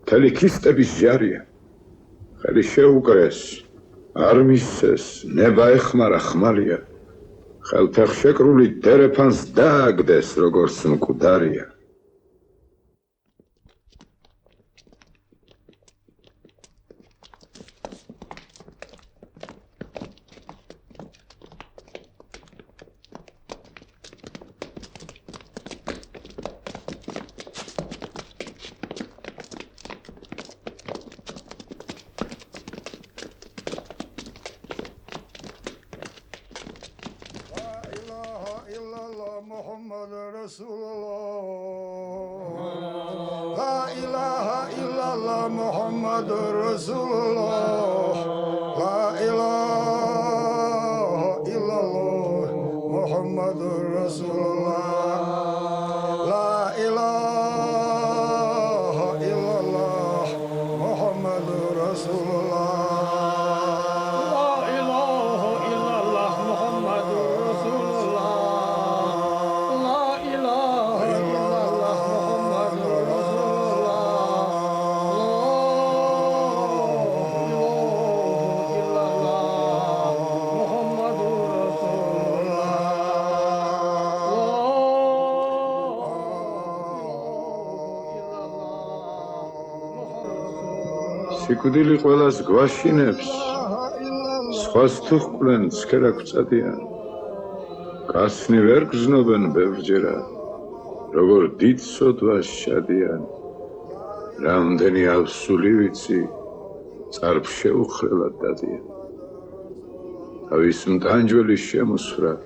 Speaker 1: მთელი ქისტების ჟარია ხელი შეუკრეს არ მისცეს ნება ეხმარა ხმალია ხელფეხშეკრული დერეფანს დააგდეს როგორც მკვდარია სიკვდილი ყველას გვაშინებს სხვას თუ ჰკვლენ ცქერა გვწადიან კაცნი ვერ გზნობენ ბევრჯერა როგორ დიდ სოდვას შადიან რამდენი ავსული ვიცი წარფ შეუხრელად დადიან თავის მტანჯველის შემოსვრა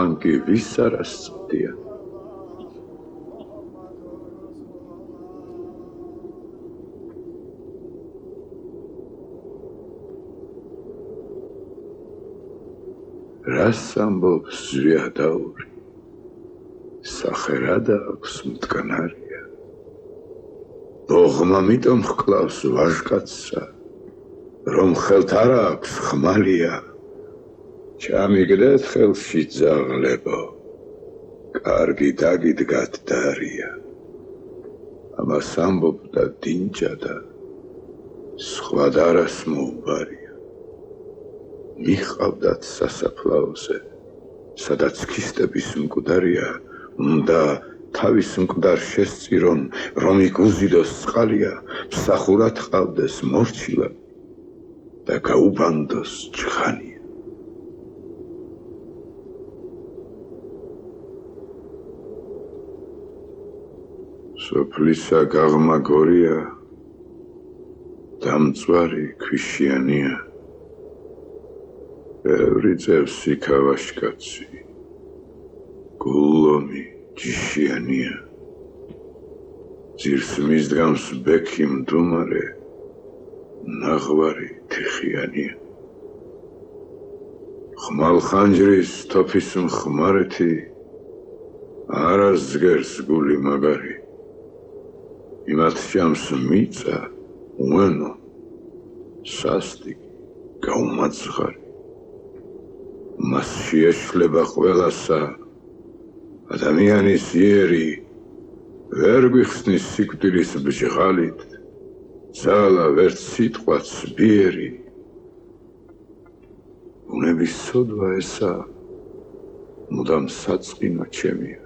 Speaker 1: ან კი ვის არას წვდიან რას ამბობს ზვიადაური სახერადა აქვს მტკნარია ბოღმა მიტომ ჰკლავს ვაჟკაცსა რომ ხელთ არა აქვს ხმალია ჩამიგდეთ ხელში ძაღლებო კარგი დაგიდგათ დარია ამას ამბობდა დინჯა და სხვა დარას მოუბარია მიხავდათ სასაფლაოზე, სადაც ქისტების მკვდარია, უნდა თავის მკვდარ შესწირონ, რომ იქ უზიდოს წყალია, მსახურად ყავდეს მორჩილა და გაუბანდოს ჭხანია. სოფლისა გაღმა გორია, დამწვარი ქვიშიანია. Every წევსი ქავაშკაცი გულომი ჯიშიანია ძირს მისდგამს ბექი მდუმარე ნაღვარი თიხიანია ხმალ ხანჯრის თოფის მხმარეთი არასძგერს გული მაგარი იმათ ჭამს მიწა უენო სასტიკი გაუმაძღარი მას შეეშლება ყველასა ადამიანის იერი ვერ გვიხსნის სიკვდილის ბჟღალით ძალა ვერც სიტყვაც ბიერი ბუნების სოდვა ესა მუდამ საწყინა ჩემია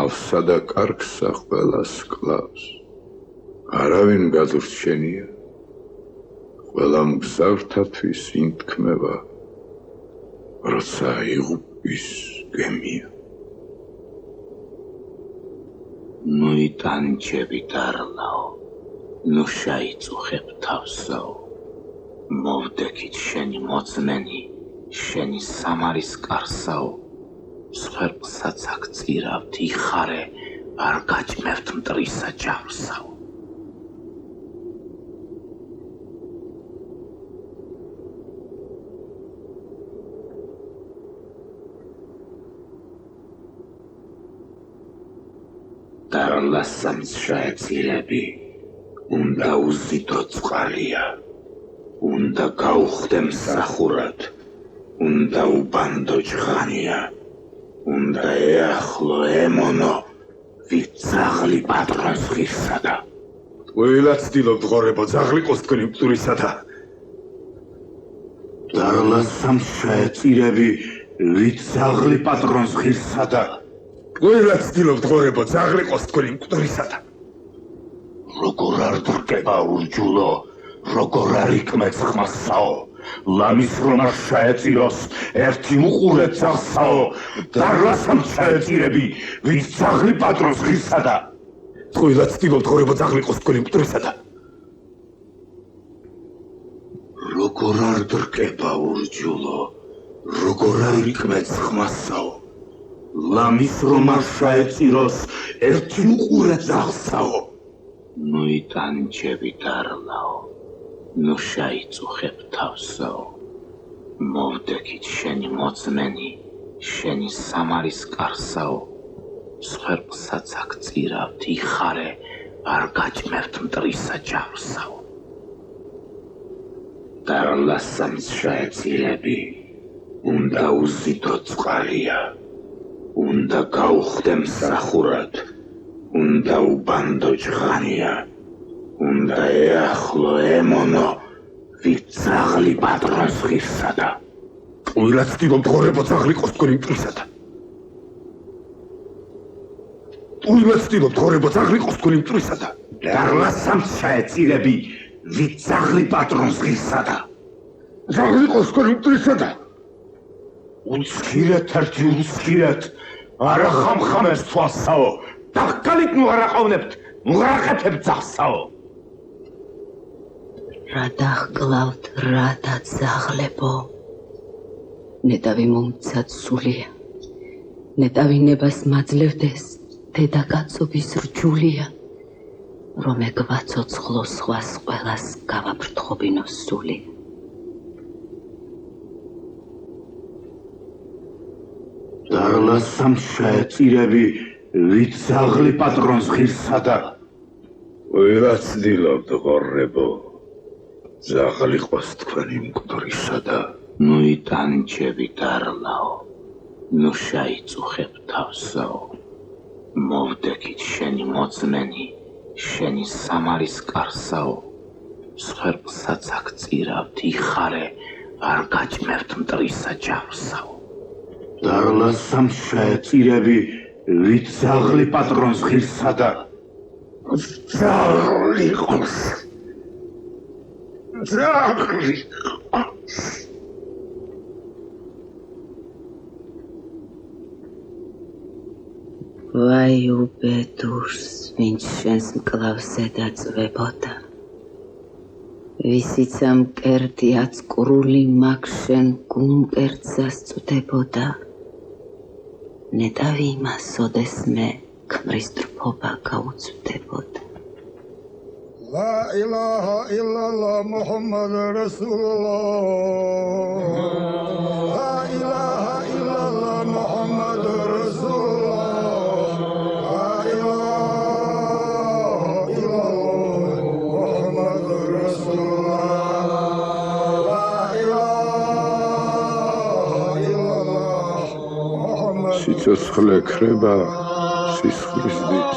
Speaker 1: ავსა და კარგსა ყველას კლავს არავინ გადურჩენია ყველა მგზავრთათვის ინთქმება როცა იღუპვის გემია
Speaker 4: ნუ იტანჯები დარლაო ნუ შეიწუხებ თავსაო მოვდექით შენი მოწმენი შენი სამარის კარსაო სხერყსაც აქ წირავთ იხარე არ გაჭმევთ მტრისა ჯავსაო დარლას სამს შეეწირები უნდა უზიდო წყალია უნდა გაუხდე მსახურად უნდა უბანდო ჭღანია უნდა ეახლო ემონო ვით ძაღლი პატრონს ღირსადა ყველა ცდილობ ღორებო ძაღლი ყოს თქვენი მტვრისადა დარლას სამს შეეწირები ვით ძაღლი პატრონს ღირსადა ყველა ცდილობ ღორებო ძაღლი ყოს თქვენი მტვრისადა როგორ არ დრკება ურჯულო როგორ არ იკმეც ხმასაო ლამის რომ არ შეეწიროს ერთი უყურე ძაღსაო დარლას სამს შეეწირები ვით ძაღლი პატრონს ღირსადა ყველა ცდილობ ღორებო ძაღლი ყოს თქვენი მტვრისადა როგორ არ დრკება ურჯულო როგორ არ იკმეც ხმასაო ლამის რომ არ შეეწიროს ერთი უყურე ძაღსაო ნუ იტანჯები დარლაო ნუ შეიწუხებ თავსაო მოვდექით შენი მოწმენი შენი სამარის კარსაო სხერყსაც აქ წირავთ იხარე არ გაჭმევთ მტრისა ჯავსაო დარლას სამს შეეწირები უნდა უზიდო წყალია უნდა გაუხდე მსახურად უნდა უბანდო ჭღანია უნდა ეახლო ემონო ვით ძაღლი პატრონს ღირსადა ყველა ცდილობ ღორებო ძაღლი ყოს თქვენი მტვრისადა ყველა ცდილობ ღორებო ძაღლი ყოს თქვენი მტვრისადა დარლას სამს შეეწირები ვით ძაღლი პატრონს ღირსადა ძაღლი ყოს თქვენი მტვრისადა უცქირეთ ერთი უცქირეთ არა ხამხამებს თვალსაო დახკალით ნუ არ აყოვნებთ მუღრახეთებ ძაღსაო
Speaker 6: რა დახკლავთ რა დაძაღლებო ნეტავი მომცად სულია ნეტავი ნებას მაძლევდეს დედაკაცობის რჯულია რომ ეგვაცოცხლო სხვას ყველას გავაფრთხობინო სული
Speaker 4: დარლას სამს შეეწირები ვით ძაღლი პატრონს ღირსადა
Speaker 1: ყველა ცდილობ ღორებო ძაღლი ყოს თქვენი მკვდრისადა
Speaker 4: ნუ იტანჯები დარლაო ნუ შეიწუხებ თავსაო მოვდექით შენი მოწმენი შენი სამარის კარსაო სხერყსაც აქ წირავთ იხარე არ გაჭმევთ მტრისა ჯავსაო დარლას სამს შეეწირები ვით ძაღლი პატრონს ღირსადა
Speaker 1: ძაღლი ყოს ძაღლი ყოს
Speaker 6: ვაი უბედურს ვინც შენს მკლავზე დაწვებოდა ვისიც ამ კერდი აწკრული მაგ შენ გუმკერძას წვდებოდა ნეტავი იმას ოდესმე ქმრის ტრფობა გაუწვდებოდა
Speaker 8: لا إله إلا الله محمد رسول الله لا إله إلا الله محمد رسول الله لا إله إلا الله محمد رسول الله لا إله إلا الله محمد
Speaker 1: სიცოცხლე ქრება სისხლის დით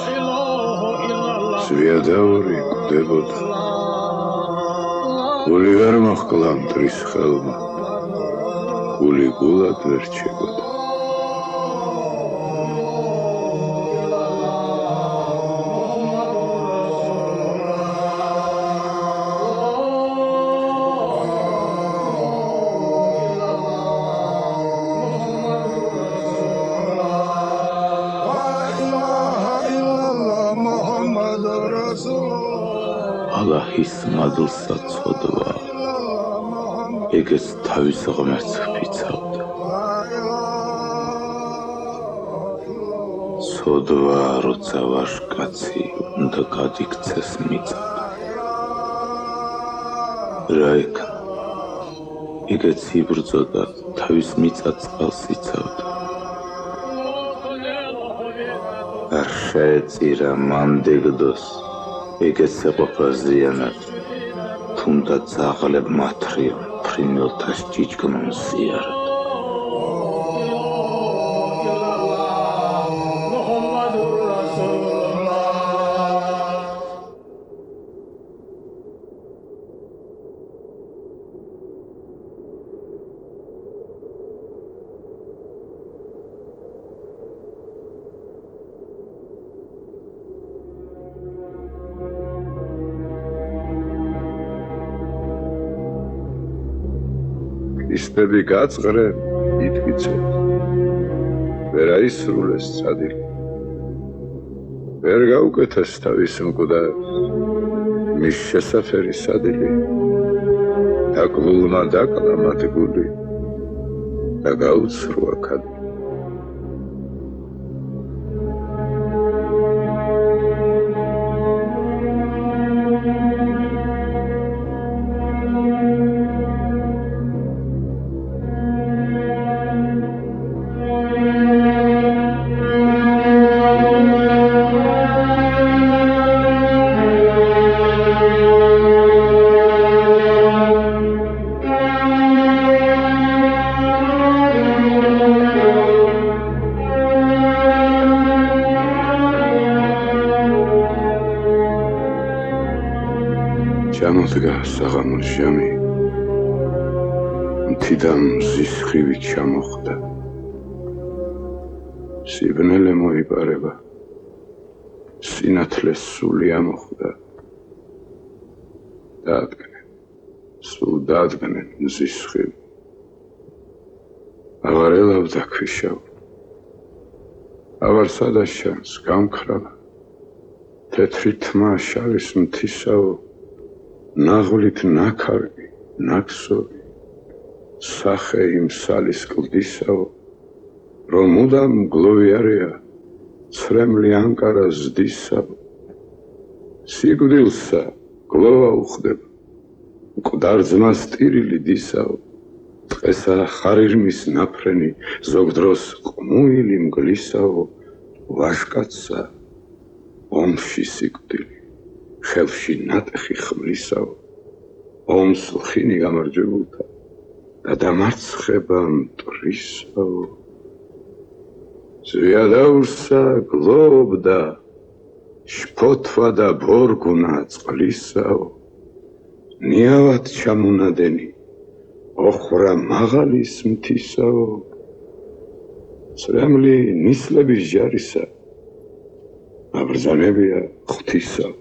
Speaker 1: ზვიადაური კვდებოდა გული ვერ მოჰკლა მტრის ხელმა გული გულად ვერ რჩებოდა ალაჰის მადლსა ცოდვა ეგეც თავის ღმერთს ფიცავდა ცოდვა როცა ვაჟკაცი უნდა გადიქცეს მიწად რა ეკნა ეგეც იბრძოდა თავის მიწად წყალს იცავდა არ შეეწირა მამდეგდოს ეგეც ეყოფა ზიანად თუნდა ძაღლებ მათრიო ფრინველთას ჭიჭკნონ ზიარად ისნები გაწყრენ ითვიცეთ ვერ აისრულეს წადილი ვერ გაუკეთეს თავის მკვდარს მის შესაფერი სადილი დაკლულმა დაკლა მათ გული და გაუცრუა ქადილი ჩამოდგა საღამოს ჟამი მთიდან მზის ხივი ჩამოხდა სიბნელე მოიპარება სინათლეს სული ამოხდა დაადგნენ სულ დაადგნენ მზის ხივი აღარ ელავდა ქვიშავ აღარ სადაშანს გამქრალა თეთრი თმა შავის მთისაო ნაღვლით ნაქარგი ნაქსოვი სახე იმ სალის კლდისაო რომ მუდამ გლოვიარეა ცრემლი ანკარა ზდისაო სიკვდილსა გლოვა უხდება მკვდარ ძმას ტირილი დისაო ტყესა ხარირმის ნაფრენი ზოგ დროს ყმუილი მგლისაო ვაჟკაცსა ომში სიკვდილი ხელში ნატეხი ხმლისაო ომს ლხინი გამარჯვებულთა და დამარცხება მტრისაო ზვიადაურსა გლობდა შფოთვა და ბორგუნა წყლისაო ნიავად ჩამონადენი ოხრა მაღალის მთისაო ცრემლი ნისლების ჯარისა აბრძანებია ღვთისაო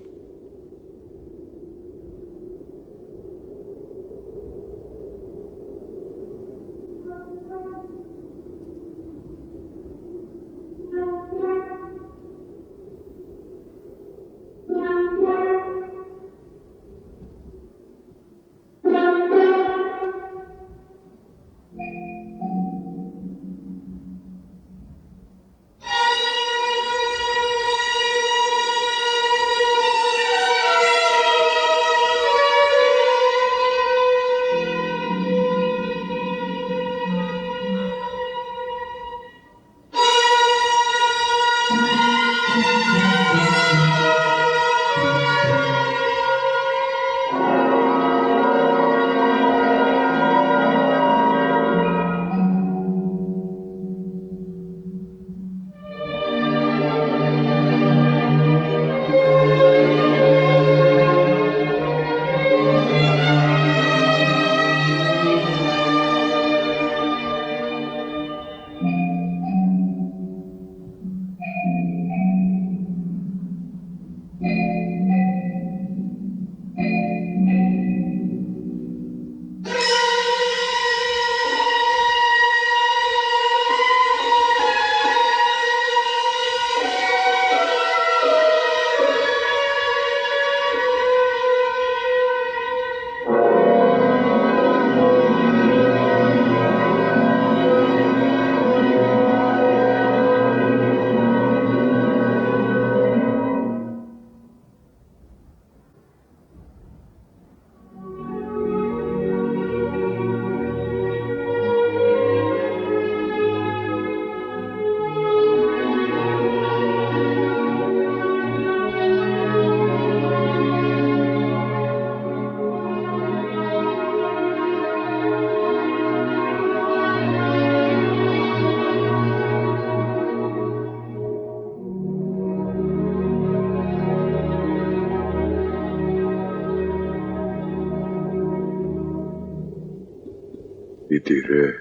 Speaker 1: მერე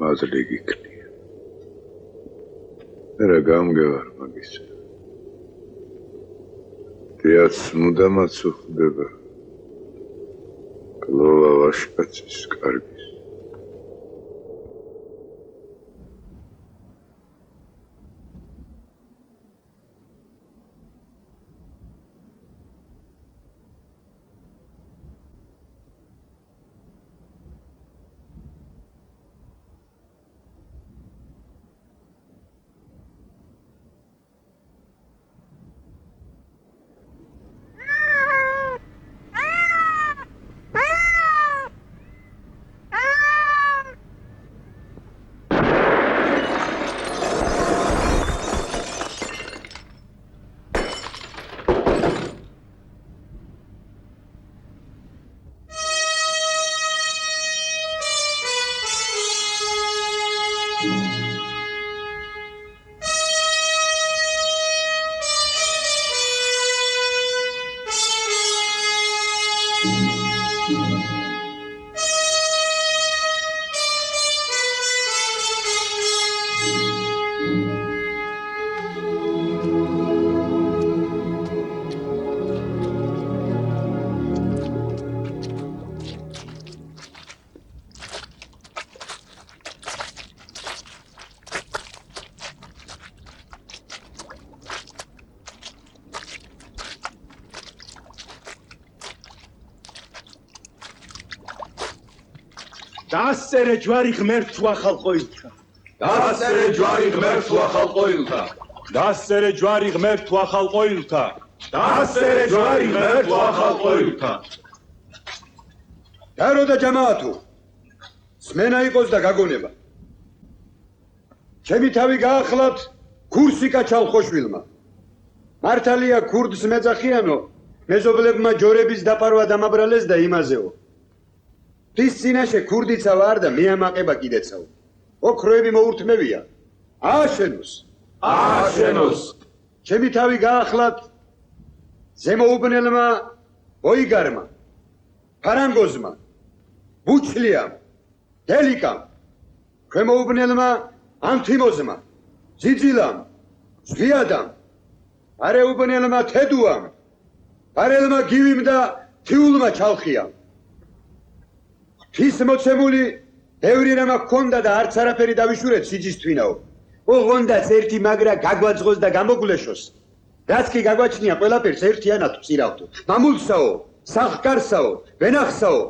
Speaker 1: მადლი გიქნია. რა გამგევარ მაგის. დიაც მუდამაც უხდება. გლოვა ვაშკაცის კარგის.
Speaker 10: დაასწერე ჯვარი ღმერთვა ხალხოილთა.
Speaker 11: დაასწერე ჯვარი ღმერთვა ხალხოილთა.
Speaker 10: დაასწერე ჯვარი ღმერთვა ხალხოილთა.
Speaker 11: დაასწერე ჯვარი ღმერთვა ხალხოილთა.
Speaker 10: დარო და ჯამაათო. სმენა იყოს და გაგონება. ჩემი თავი გაახლავთ ქურსიკა ჩალხოშვილმა. მართალია ქურდს მეძახიანო, მეზობლებმა ჯორების დაპარვა დამაბრალეს და იმაზეო. რის წინაშე ქურდიცა ვარ და მეამაყება კიდეცაო. ოქროები მოურთმევია. ააშენოს.
Speaker 11: ააშენოს.
Speaker 10: ჩემი თავი გაახლავთ ზემოუბნელმა ოიგარმა, ფარანგოზმა, ბუჩლიამ, დელიკამ, ქვემოუბნელმა ანთიმოზმა, ძიძილამ, ზვიადამ, არეუბნელმა თედუამ, არელმა გივიმ და თიულმა ჩალხიამ. ღვთის მოცემული ბევრი რამა ჰქონდა და არც არაფერი დავიშურეთ სიჯის თვინაო. ოღონდაც ერთი მაგრა გაგვაძღოს და გამოგვლეშოს. რაც კი გაგვაჩნია ყველაფერს ერთიანად ვწირავთო. მამულსაო, სახკარსაო, ვენახსაო,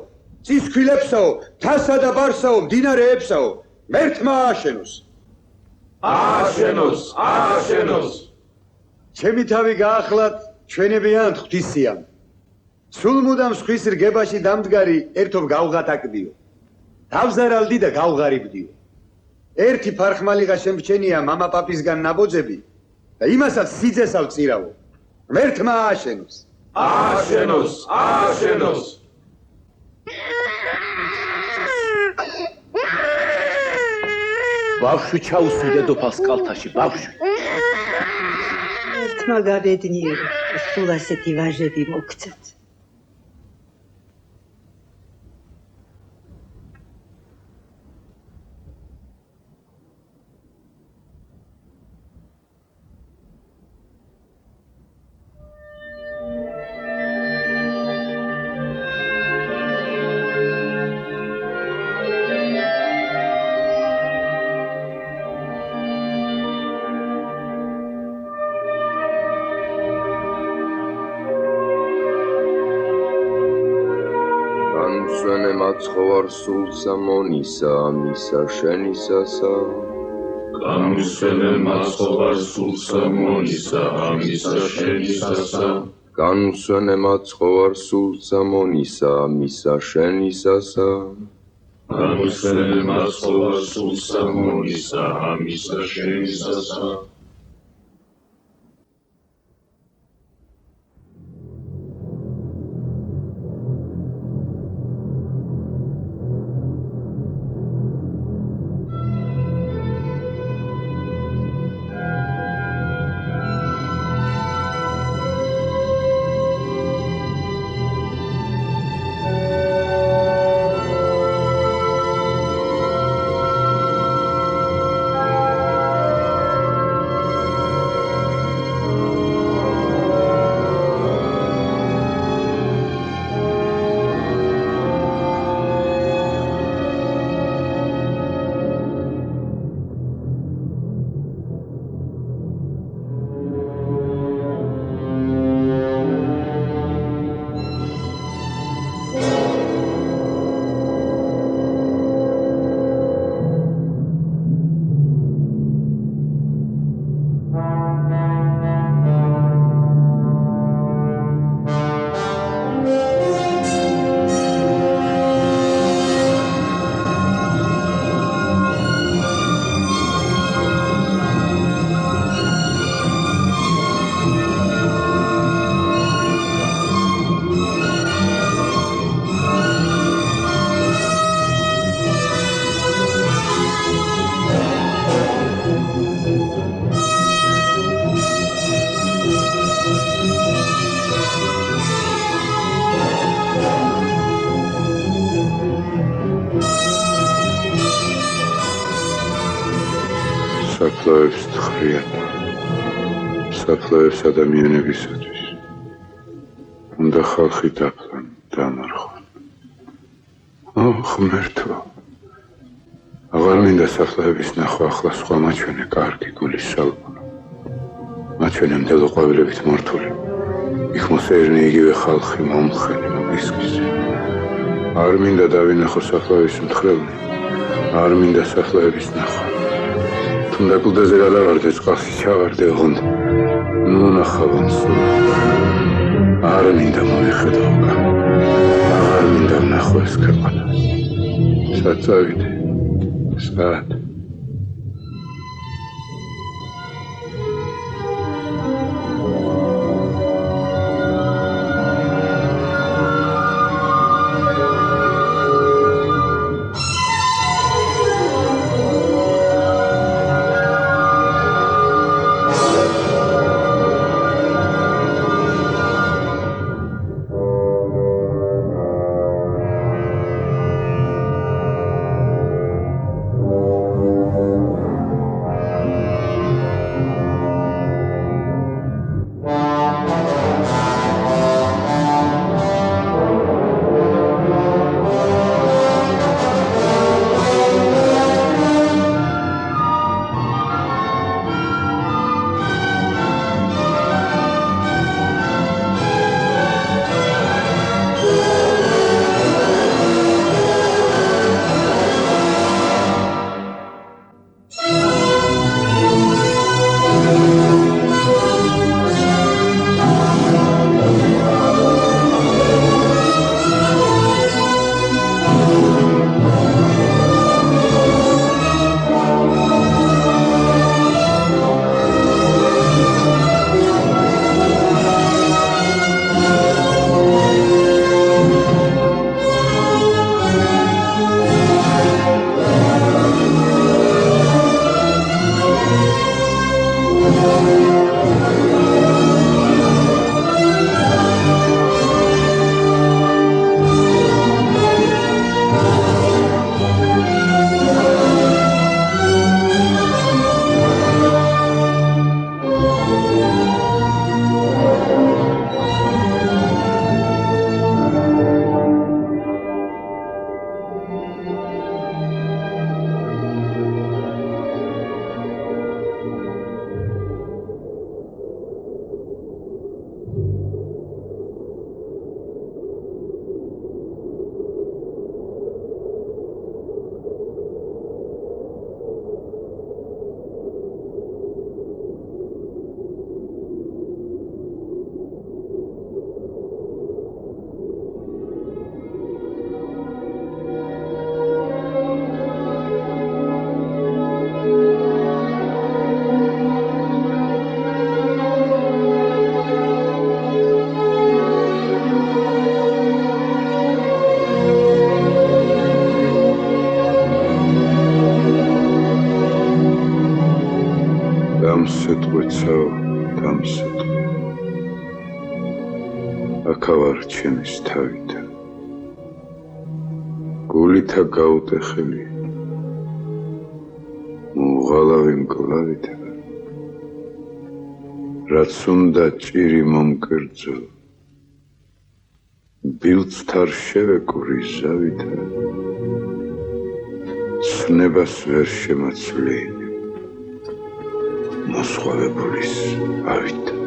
Speaker 10: წისქვილებსაო, თასა და ბარსაო, მდინარეებსაო, მერთმა ააშენოს.
Speaker 11: ააშენოს, ააშენოს.
Speaker 10: ჩემი თავი გაახლავთ ჩვენებიან ღვთისიან. სულ მუდამ სხვის რგებაში დამდგარი ერთობ გავღატაკდიო. დავზარალდი და გავღარიბდიო. ერთი ფარხმალიღა შემჩენია მამა პაპისგან ნაბოძები და იმასაც სიძესავ წირავო. მერთმა ააშენოს.
Speaker 11: ააშენოს, ააშენოს.
Speaker 4: ბავშვი ჩაუსვიდა დოფალს კალთაში, ბავშვი.
Speaker 12: ერთმა გაბედნიერო, სულ ასეთი ვაჟები მოგცეთ.
Speaker 1: მაცხოვარ სულსა მონისა ამისა შენისასა.
Speaker 11: განუსვენე მაცხოვარ სულსა მონისა ამისა შენისასა.
Speaker 1: განუსვენე მაცხოვარ სულსა მონისა ამისა შენისასა.
Speaker 11: განუსვენე მაცხოვარ სულსა მონისა ამისა შენისასა.
Speaker 1: საფლავებს თხრიან, საფლავებს ადამიანებისათვის. უნდა ხალხი დაფლან, დამარხონ. ღმერთო, აღარ მინდა საფლავების ნახვა, ახლა სხვა მაჩვენე კარგი გულის სალბონა. მაჩვენე მდელო ყვავილებით მორთული. იქ მოსეირნი იგივე ხალხი მომხენი მოგისკიზე. არ მინდა დავინახო საფლავის მთხრელნი, არ მინდა საფლავების ნახვა. თუნდა კლდეზე გადავარდე, წყალში ჩავარდე, ოღონდ ნუნახავან სულ. არ მინდა მოეხედავკა, აღარ მინდა ვნახო ეს ქვეყანას. სად წავიდე? სად? დამსეტყვიცაო, დამსეტყვი. აქავარ ჩემის თავითა. გულითა გაუტეხელი. მოუღალავი მკლავითა. რაც უნდა ჭირი მომკერძო. ბილწთარ შევეკური ზავითა. ცნებას ვერ შემაცვლინე. მოსხვავებულის ავით.